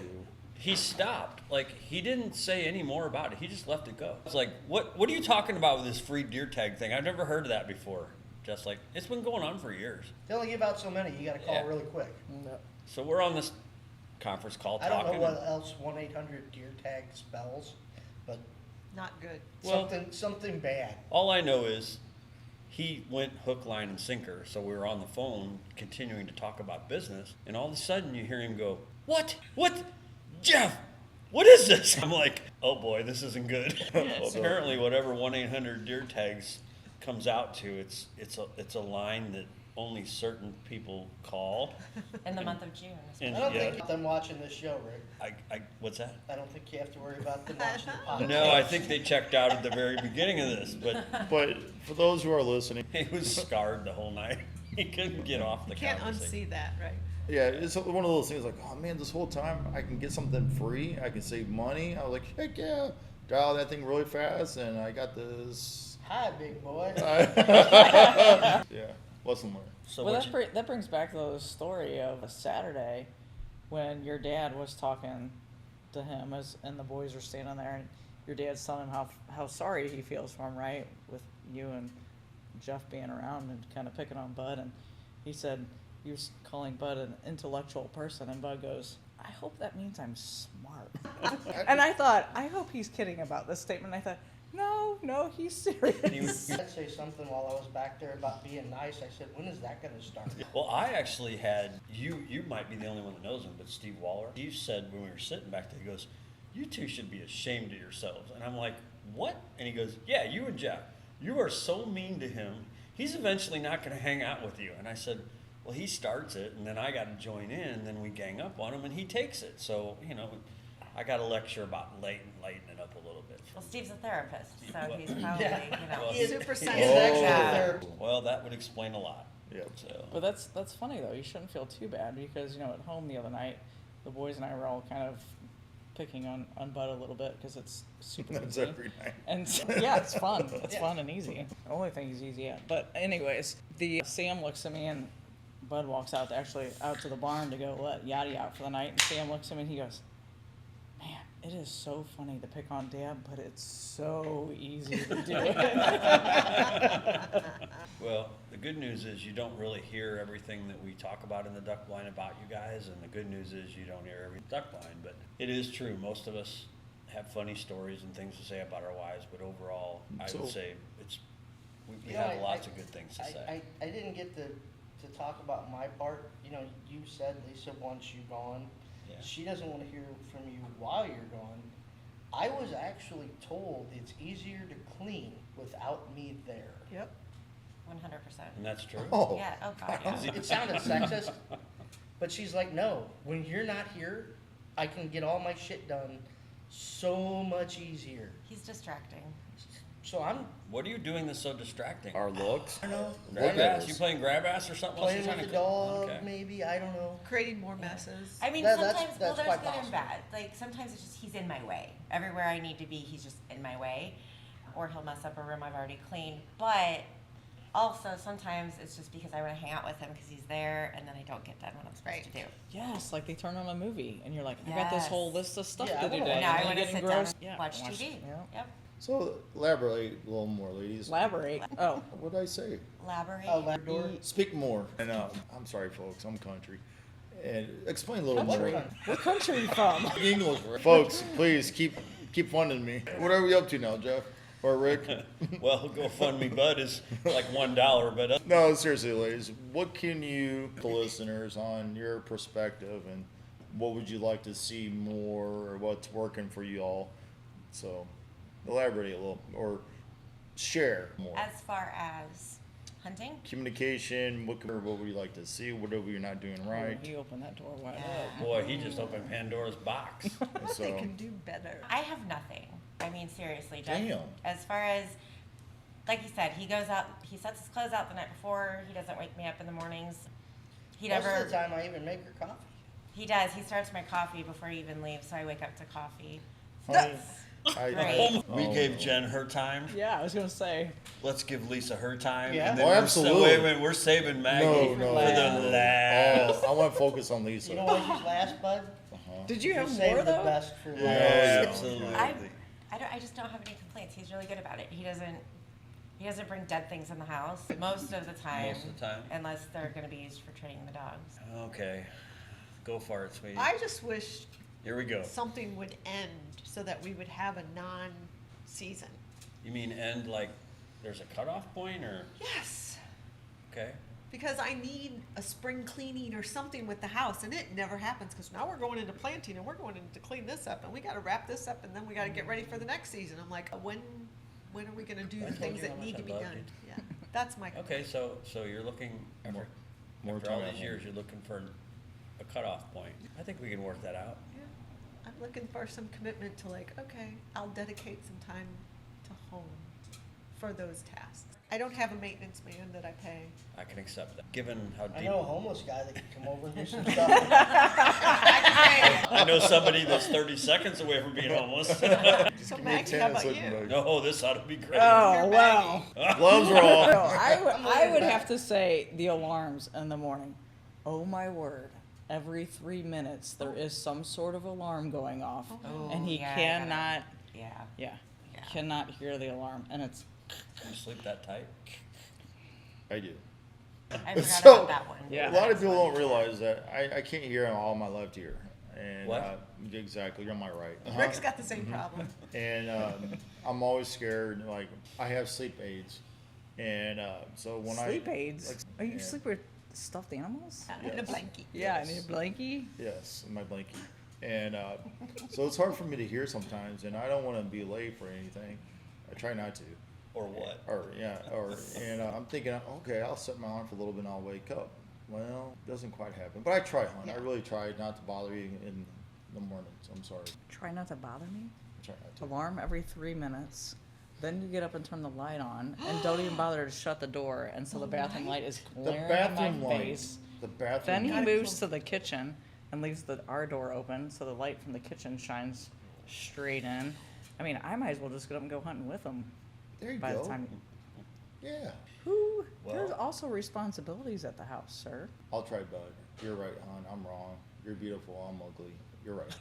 he stopped. Like, he didn't say any more about it. He just let it go. It's like, what are you talking about with this free deer tag thing? I've never heard of that before. Just like, it's been going on for years. They only give out so many. You got to call Yeah. really quick. So we're on this conference call I don't talking. know what else 1-800 deer tag spells, but Not good. Well- something bad. All I know is he went hook, line, and sinker. So we were on the phone continuing to talk about business. And all of a sudden you hear him go, What? Jeff, what is this? I'm like, oh boy, this isn't good. Well, apparently whatever 1-800 deer tags comes out to, it's a line that only certain people call. In the month of June. And I don't yeah, think them watching this show, Rick. what's that? I don't think you have to worry about them watching the podcast. No, I think they checked out at the very beginning of this, but But for those who are listening, he was scarred the whole night. He couldn't get off the Can't conversation. unsee that, right? yeah, it's one of those things like, oh man, this whole time I can get something free. I can save money. I was like, heck yeah, dial that thing really fast, and I got this. Hi, big boy. Yeah, lesson learned. So Well, what that brings back the story of a Saturday when your dad was talking to him and the boys were standing there, and your dad's telling him how sorry he feels for him, right, with you and Jeff being around and kind of picking on Bud, and he said he was calling Bud an intellectual person, and Bud goes, "I hope that means I'm smart." And I thought, I hope he's kidding about this statement. I thought, no, he's serious. I'd say something while I was back there about being nice. I said, when is that going to start? Well, I actually had, you might be the only one that knows him, but Steve Waller, Steve said when we were sitting back there, he goes, "You two should be ashamed of yourselves." And I'm like, "What?" And he goes, "Yeah, you and Jeff, you are so mean to him. He's eventually not going to hang out with you." And I said, "Well, he starts it, and then I got to join in, and then we gang up on him, and he takes it." So, I got a lecture about lighten it up a little bit. Well, Steve's a therapist, so Well- he's probably, Well, He is- Super he is sensitive. actually Yeah. there. Well, that would explain a lot. Yep. So, But that's funny though. You shouldn't feel too bad because at home the other night, the boys and I were all kind of picking on Bud a little bit because it's super That's easy. every night. And yeah, it's fun. It's Yeah. fun and easy. The only thing he's easy at. But anyways, Sam looks at me and Bud walks out to the barn to go let Yachty out for the night. And Sam looks at me and he goes, "Man, it is so funny to pick on Dad, but it's so easy to do it." well, the good news is you don't really hear everything that we talk about in the duck blind about you guys, and the good news is you don't hear every duck blind. But it is true, most of us have funny stories and things to say about our wives, but overall, I So- would say we You know, have lots of good things to say. I didn't get to talk about my part. You know, you said, Lisa, once you're gone, Yeah. she doesn't want to hear from you while you're gone. I was actually told it's easier to clean without me there. Yep. 100%. And that's true. Oh, Yeah, oh God, yeah. It sounded sexist, but she's like, no, when you're not here, I can get all my shit done so much easier. He's distracting. So I'm, What are you doing that's so distracting? our looks. I don't know, Grab ass? You playing grab ass or something? while playing she's with the trying to dog, Okay. maybe, I don't know. Creating more messes. I mean, That's sometimes, well, there's quite good and possible. bad. Like, sometimes it's just he's in my way. Everywhere I need to be, he's just in my way. Or he'll mess up a room I've already cleaned. But also, sometimes it's just because I want to hang out with him because he's there, and then I don't get done what I'm supposed to do. Yes, like they turn on a movie and you're like, I got this Yes. whole list of stuff Yeah, I to do wanna today. Now I and want you to get sit down engrossed. and Yeah, watch TV. Yeah. Yep. So elaborate a little more, ladies. Elaborate. Oh, What did I say? Elaborate. Oh, Labrador. Speak more. And I'm sorry, folks. I'm country. And explain a little Country. more. what country are you from? English, folks. Please keep funding me. What are we up to now, Jeff or Rick? Well, GoFundMe Bud is like $1, but No, seriously, ladies. What can you, the listeners, on your perspective, and what would you like to see more, or what's working for you all? So, elaborate a little, or share more. As far as hunting, Communication. What would you like to see? What are we not doing right? You opened that door wide Yeah. boy, he just opened Pandora's box. What So- they can do better. I have nothing. I mean, seriously, Jeff. Damn. As far as, like you said, he goes out, he sets his clothes out the night before. He doesn't wake me up in the mornings. He Most never. of the time I even make her coffee. He does. He starts my coffee before he even leaves, so I wake up to coffee. Great. We gave Jen her time. Yeah, I was gonna say. Let's give Lisa her time. Yeah. And then Oh, we're absolutely. Wait a minute, we're saving Maggie No, for no. the last. Oh, I want to focus on Lisa. You know what she's last, bud? Did you have She more saved the though? best for last. Yeah. Absolutely. I just don't have any complaints. He's really good about it. He doesn't bring dead things in the house most of the time. Most of the time. Unless they're going to be used for training the dogs. Okay. Go for it, sweetie. I just wish Here we go. something would end so that we would have a non-season. You mean end like there's a cutoff point or? Yes, Okay. because I need a spring cleaning or something with the house, and it never happens because now we're going into planting and we're going in to clean this up, and we got to wrap this up, and then we got to get ready for the next season. I'm like, when are we going to do I the told things you that how much need I to be loved done? you. Yeah, that's my Okay, so you're looking More after all time at these home. years, you're looking for a cutoff point. I think we can work that out. Yeah, I'm looking for some commitment to like, okay, I'll dedicate some time to home for those tasks. I don't have a maintenance man that I pay. I can accept that. Given how I deep, know a homeless guy that can come over and do some stuff. I know somebody that's 30 seconds away from being homeless. So Give me a Maggie, how about 10 you? second No, this ought to be great. Oh You're wow. Gloves are off. No, I would have to say the alarms in the morning. Oh my word. Every 3 minutes there is some sort of alarm going off. Oh, And he yeah, I gotta- cannot Yeah. yeah. Yeah. Cannot hear the alarm. And it's You sleep that tight? I do. I forgot So, about that one. Yeah. A lot of people don't realize that I can't hear on all my left ear. And What? exactly, you're on my right. Rick's got the same problem. And I'm always scared. Like I have sleep aids, and so when sleep I aids. like, Oh, you yeah. sleep with stuffed animals? In a Yes. blankie. Yeah, I Yes. need a blankie. Yes, in my blankie. And so it's hard for me to hear sometimes, and I don't want to be late for anything. I try not to. Or what? And I'm thinking, okay, I'll set my alarm for a little bit and I'll wake up. Well, it doesn't quite happen. But I try, hon. I Yeah. really try not to bother you in the mornings. I'm sorry. Try not to bother me. I try not to. Alarm every 3 minutes. Then you get up and turn the light on, and don't even bother to shut the door, and so the bathroom light is The glaring in bathroom my light. face. The bathroom. Then he light. moves to the kitchen and leaves our door open, so the light from the kitchen shines straight in. I mean, I might as well just get up and go hunting with him. There you By go. the time, Yeah. there's Well- also responsibilities at the house, sir. I'll try, bud. You're right, hon. I'm wrong. You're beautiful. I'm ugly. You're right.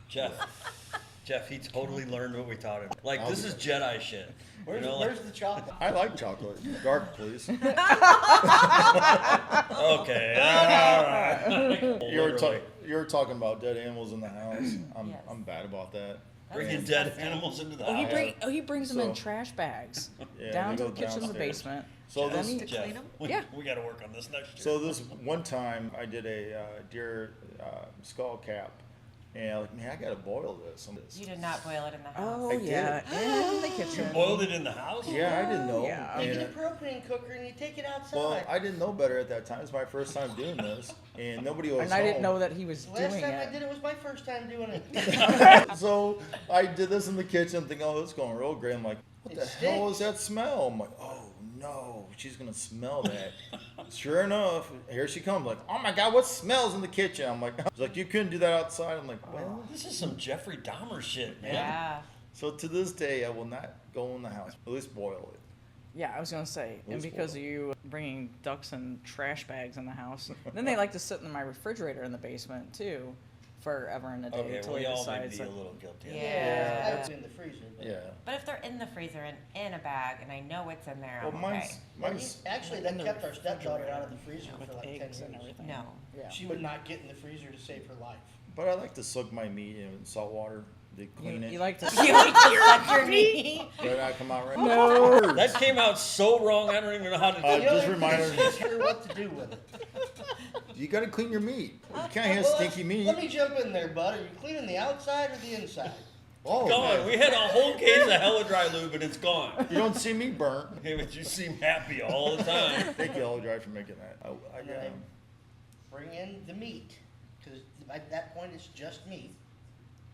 Jeff, he totally learned what we taught him. Like, I'll this do is it. Jedi shit. Where's, You know, like, where's the chocolate? I like chocolate. Dark, please. okay. All right. You were talking about dead animals in the house. Yes. I'm bad about that. Bringing dead animals into the Oh, house. he brings them in So- trash bags Yeah, down they to go the kitchen and the downstairs. basement. So Then this, he- To clean 'em? Yeah. We got to work on this next year. so this one time I did a deer skull cap, and I'm like, man, I gotta boil this. You did not boil it in the house. Oh I did. yeah, in the kitchen. Boiled it in the house? Yeah, I didn't know. Yeah. You And, get a propane cooker and you take it outside. well, I didn't know better at that time. It's my first time doing this, and nobody was And I didn't home. know that he was The last doing time I it. did it was my first time doing it. So I did this in the kitchen, thinking, oh, it's going real great. I'm like, what It the hell is stinks. that smell? I'm like, oh no, she's gonna smell that. Sure enough, here she comes. Like, oh my god, what smells in the kitchen? I'm like, she's like, you couldn't do that outside. I'm like, well. This is some Jeffrey Dahmer shit, man. Yeah. So to this day, I will not go in the house. At least boil it. Yeah, I was gonna say, and Those because spoil. of you bringing ducks and trash bags in the house, then they like to sit in my refrigerator in the basement too, forever and a day Okay, until we he all may decides be a that. little guilty. Yeah. I was in the freezer. But Yeah. But if they're in the freezer and in a bag and I know what's in there, Well, I'm mine's okay. mine's. Actually, In that the kept our stepdaughter out of the refrigerator freezer with for like 10 eggs years. and everything. No. Yeah. She would not get in the freezer to save her life. But I like to soak my meat in salt water. They clean it. You like to? You like to suck your meat? Did I come out right? No. That came out so wrong, I don't even know how to Uh, do just it. remind her. Teach her what to do with it. You gotta clean your meat. You can't have Well, stinky meat. Let me jump in there, bud. Are you cleaning the outside or the inside? Oh, Gone. man. We had a whole case of Hella Dry Lube and it's gone. You don't see me burnt. Hey, but you seem happy all the time. Thank you, Hella Dry, for making that. And then I bring in the meat, because at that point it's just meat,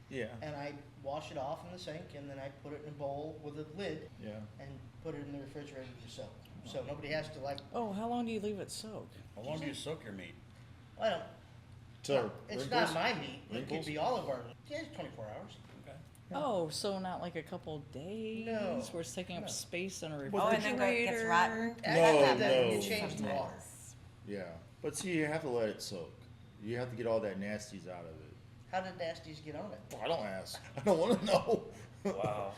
yeah, and I wash it off in the sink, and then I put it in a bowl with a lid yeah. and put it in the refrigerator to soak. So nobody has to Oh, how long do you leave it soak? How long do you soak your meat? I don't. So It's wrinkles? not my meat. It Wrinkles? could be all of our. Yeah, it's 24 hours. Okay. Oh, so not like a couple days No. where it's taking up No. space in a Oh, refrigerator? and then it gets rotten? Actually, no. then you change the water. Yeah, but see, you have to let it soak. You have to get all that nasties out of it. How did nasties get on it? Well, I don't ask. I don't want to know. Wow.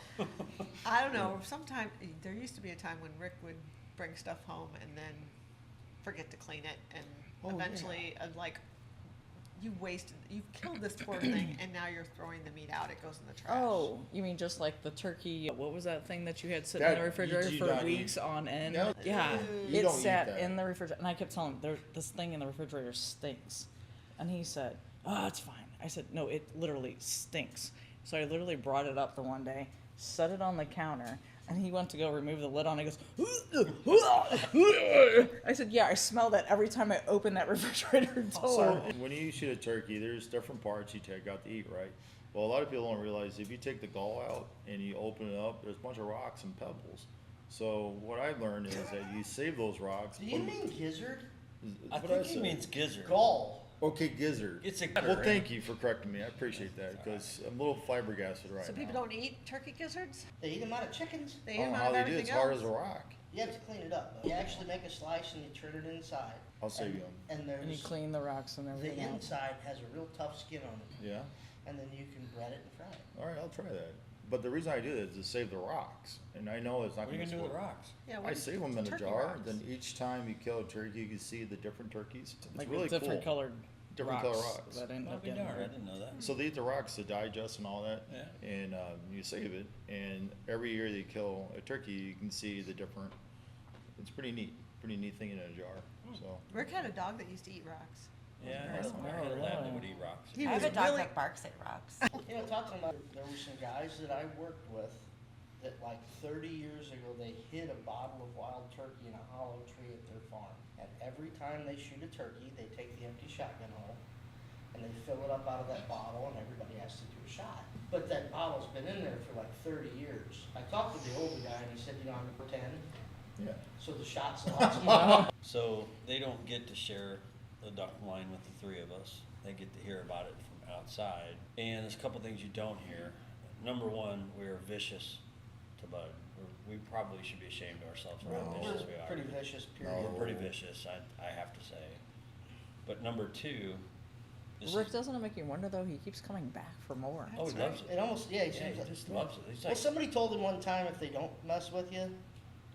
I don't know. Sometime there used to be a time when Rick would bring stuff home and then forget to clean it, and Oh, eventually, like, you killed this poor thing, and now you're throwing the meat out. It goes in the trash. Oh, you mean just like the turkey? What was that thing that you had sitting in That the refrigerator you for not weeks on end? No. Yeah, You it don't eat sat that. in the refrigerator, and I kept telling him, this thing in the refrigerator stinks," and he said, "Oh, it's fine." I said, "No, it literally stinks." So I literally brought it up the one day, set it on the counter, and he went to go remove the lid on. He goes, I said, "Yeah, I smell that every time I open that refrigerator door." So when you shoot a turkey, there's different parts you take out to eat, right? Well, a lot of people don't realize if you take the gall out and you open it up, there's a bunch of rocks and pebbles. So what I learned is that you save those rocks. Do you mean gizzard? I What think he said. means gizzard. Gall. Okay, gizzard. It's a Well, thank you for correcting me. I appreciate that because I'm a little flabbergasted right So now. people don't eat turkey gizzards? They eat them out of chickens. They eat I them don't know out how of they do. It's everything hard else. as a rock. You have to clean it up. Though. You actually make a slice and you turn it inside. I'll save you And And you there's clean the rocks and the everything out. inside has a real tough skin on it, Yeah. and then you can bread it and fry it. All right, I'll try that. But the reason I do that is to save the rocks, and I know it's not What are going you to gonna do with the rocks? Yeah, I what- save them in a turkey jar. rocks. Then each time you kill a turkey, you can see the different turkeys. It's Like really different cool. colored Different rocks, color rocks. that end I'll up be getting darned, I didn't know that. So they eat the rocks to digest and all that, Yeah. and you save it. And every year they kill a turkey, you can see the different. It's pretty neat thing in a jar. So Rick had a dog that used to eat rocks. Yeah, I had a lab that would eat rocks. He I have was a dog really- that barks at rocks. You know, talking about, there were some guys that I worked with that like 30 years ago, they hid a bottle of wild turkey in a hollow tree at their farm. And every time they shoot a turkey, they take the empty shotgun hole and they fill it up out of that bottle and everybody has to do a shot. But that bottle's been in there for like 30 years. I talked to the older guy and he said, you know, I'm 10, yeah, so the shots last me. So they don't get to share the duck line with the three of us. They get to hear about it from outside. And there's a couple things you don't hear. Number one, we're vicious to bud. We probably should be ashamed of ourselves for how No. vicious we are. Pretty vicious, No. period. We're pretty vicious, I have to say. But number two, this Rick, is- doesn't it make you wonder though? He keeps coming back for more. oh, he loves it. It almost, yeah, he Yeah, seems he like. just loves it. He's Well, like, somebody told him one time if they don't mess with you,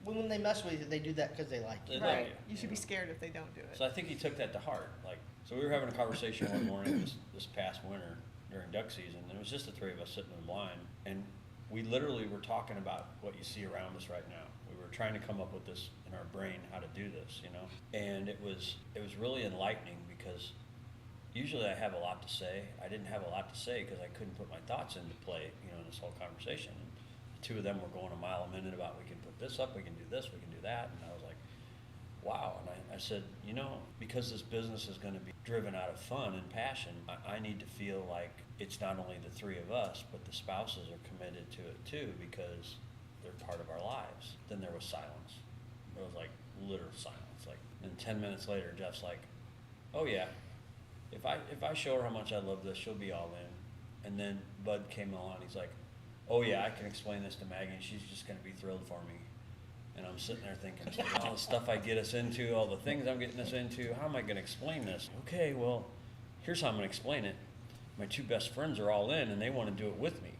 when they mess with you, they do that because they like they you. love Right. you. You should be scared if they don't do it. So I think he took that to heart. Like, so we were having a conversation one morning this past winter, during duck season, and it was just the three of us sitting in the blind, and we literally were talking about what you see around us right now. We were trying to come up with this in our brain, how to do this, you know? And it was really enlightening, because usually I have a lot to say. I didn't have a lot to say because I couldn't put my thoughts into play, you know, in this whole conversation. And the two of them were going a mile a minute about, we can put this up, we can do this, we can do that. And I was like, wow. And I said, you know, because this business is going to be driven out of fun and passion, I need to feel like it's not only the three of us, but the spouses are committed to it too, because they're part of our lives. Then there was silence. It was like literal silence. Like, and 10 minutes later, Jeff's like, oh yeah, if I show her how much I love this, she'll be all in. And then Bud came along, he's like, oh yeah, I can explain this to Maggie, and she's just gonna be thrilled for me. And I'm sitting there thinking, all the stuff I get us into, all the things I'm getting us into, how am I gonna explain this? Okay, well, here's how I'm gonna explain it. My two best friends are all in, and they wanna do it with me.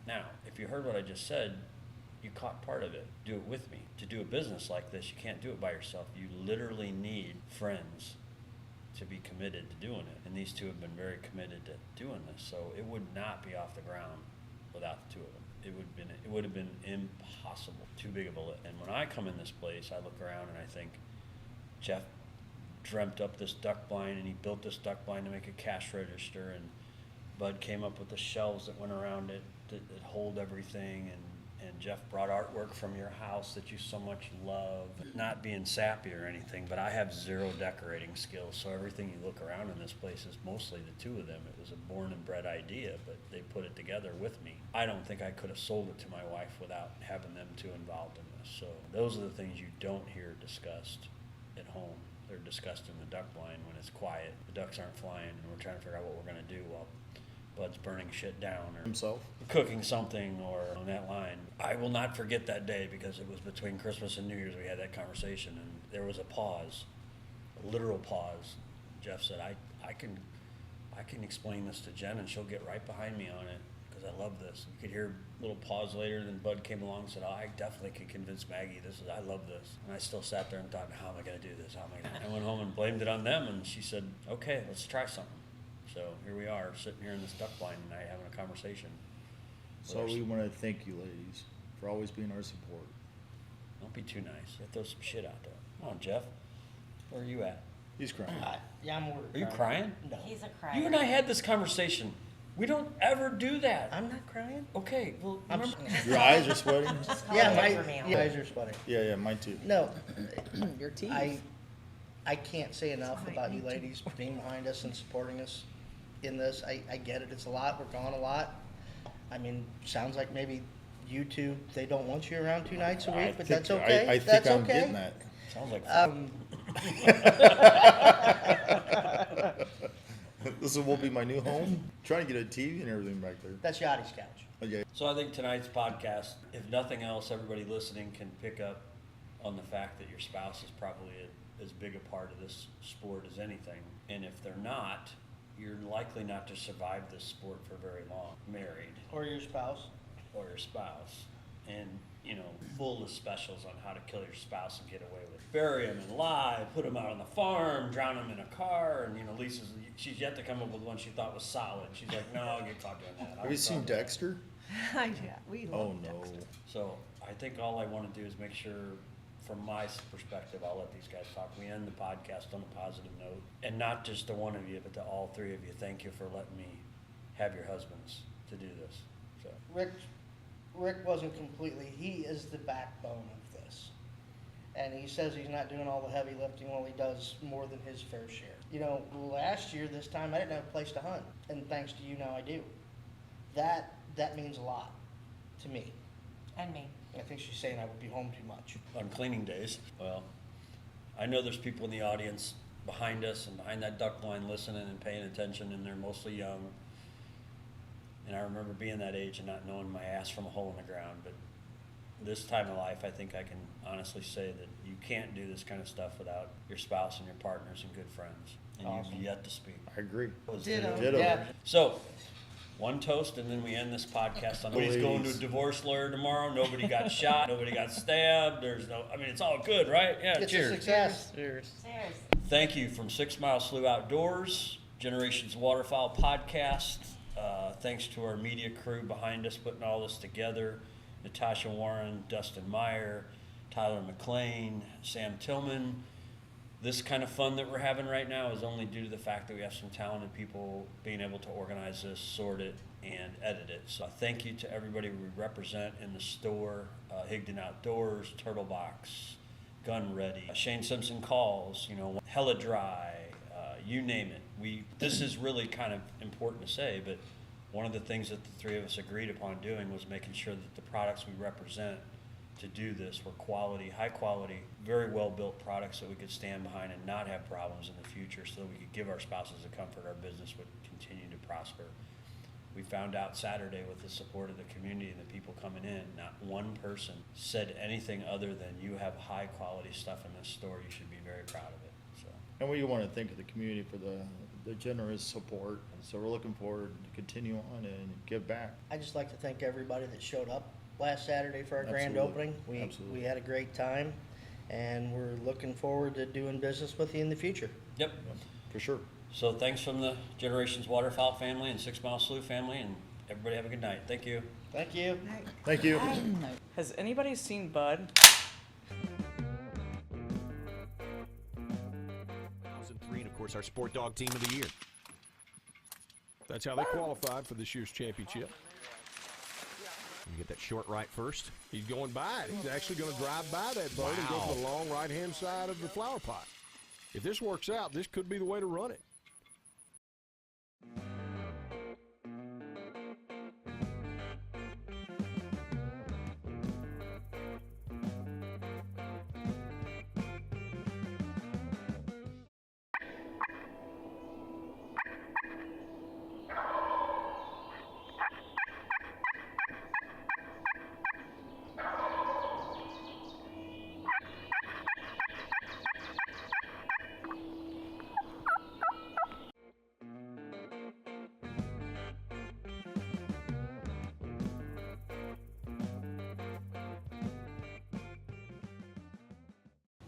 Now, if you heard what I just said, you caught part of it. Do it with me. To do a business like this, you can't do it by yourself. You literally need friends to be committed to doing it. And these two have been very committed to doing this. So it would not be off the ground without the two of them. It would have been impossible. Too big of a lift. And when I come in this place, I look around and I think, Jeff dreamt up this duck blind, and he built this duck blind to make a cash register, and Bud came up with the shelves that went around it that hold everything, and Jeff brought artwork from your house that you so much love. Not being sappy or anything, but I have zero decorating skills, so everything you look around in this place is mostly the two of them. It was a born and bred idea, but they put it together with me. I don't think I could have sold it to my wife without having them two involved in this. So those are the things you don't hear discussed at home. They're discussed in the duck blind when it's quiet. The ducks aren't flying, and we're trying to figure out what we're gonna do while Bud's burning shit down or Himself. cooking something or on that line. I will not forget that day, because it was between Christmas and New Year's we had that conversation, and there was a pause, a literal pause. Jeff said, I can explain this to Jen, and she'll get right behind me on it, because I love this. You could hear a little pause later, then Bud came along and said, oh, I definitely can convince Maggie. I love this. And I still sat there and thought, how am I gonna do this? I went home and blamed it on them, and she said, okay, let's try something. So here we are, sitting here in this duck blind tonight, having a conversation. So we want to thank you, ladies, for always being our support. Don't be too nice. You throw some shit out there. Come on, Jeff. Where are you at? He's crying. Yeah, I'm worried. Are you crying? No. He's a crier. You and I had this conversation. We don't ever do that. I'm not crying. Okay, well, I'm remember. Your eyes are sweating? Yeah, Call my it over, yeah, eyes are sweating. Yeah, mine too. No, Your teeth. I can't say enough about you ladies being behind us and supporting us in this. I get it. It's a lot. We're gone a lot. I mean, sounds like maybe you two, they don't want you around 2 nights a week, but that's okay. I That's think I'm okay. getting that. Sounds like This will be my new home. Trying to get a TV and everything back there. That's Yachty's couch. Okay. So I think tonight's podcast, if nothing else, everybody listening can pick up on the fact that your spouse is probably as big a part of this sport as anything. And if they're not, you're likely not to survive this sport for very long. Married Or your spouse. or your spouse. And, you know, full of specials on how to kill your spouse and get away with it. Bury them alive, put them out on the farm, drown them in a car. And, you know, she's yet to come up with one she thought was solid. She's like, no, I'll get caught doing that. Have you seen Dexter? Yeah, we Oh, love no. Dexter. So I think all I want to do is make sure, from my perspective, I'll let these guys talk. We end the podcast on a positive note. And not just to one of you, but to all three of you, thank you for letting me have your husbands to do this. So Rick wasn't completely, he is the backbone of this. And he says he's not doing all the heavy lifting, well, he does more than his fair share. You know, last year, this time, I didn't have a place to hunt, and thanks to you, now I do. That means a lot to me. And me. I think she's saying I would be home too much. on cleaning days, well, I know there's people in the audience behind us and behind that duck line listening and paying attention, and they're mostly young. And I remember being that age and not knowing my ass from a hole in the ground, but this time of life, I think I can honestly say that you can't do this kind of stuff without your spouse and your partners and good friends. And Awesome. you've yet to speak. I agree. Ditto. Ditto. Yeah. So, one toast, and then we end this podcast. Nobody's going to a divorce lawyer tomorrow. Nobody got shot. Nobody got stabbed. It's all good, right? Yeah, It's a cheers. success. Cheers. Cheers. Thank you from 6 Mile Slough Outdoors, Generations Waterfowl Podcast. Thanks to our media crew behind us putting all this together, Natasha Warren, Dustin Meyer, Tyler McLean, Sam Tillman. This kind of fun that we're having right now is only due to the fact that we have some talented people being able to organize this, sort it, and edit it. So thank you to everybody we represent in the store, Higdon Outdoors, Turtle Box, Gun Ready, Shane Simpson Calls, Hella Dry, you name it. This is really kind of important to say, but one of the things that the three of us agreed upon doing was making sure that the products we represent to do this were quality, high quality, very well built products that we could stand behind and not have problems in the future, so that we could give our spouses the comfort our business would continue to prosper. We found out Saturday with the support of the community and the people coming in, not one person said anything other than, you have high quality stuff in this store, you should be very proud of it. So. And we want to thank the community for the generous support. So we're looking forward to continue on and give back. I'd just like to thank everybody that showed up last Saturday for our grand Absolutely. opening. Absolutely. We had a great time, and we're looking forward to doing business with you in the future. Yep. For sure. So thanks from the Generations Waterfowl family and 6 Mile Slough family, and everybody have a good night. Thank you. Thank you. Thank you. Has anybody seen Bud? 2003, and of course our Sport Dog Team of the Year. That's how they qualified for this year's championship. You get that short right first. He's going by it. He's actually going to drive by that bird and go to the long right-hand side of the flower pot. If this works out, this could be the way to run it.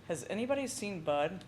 Has anybody seen Bud?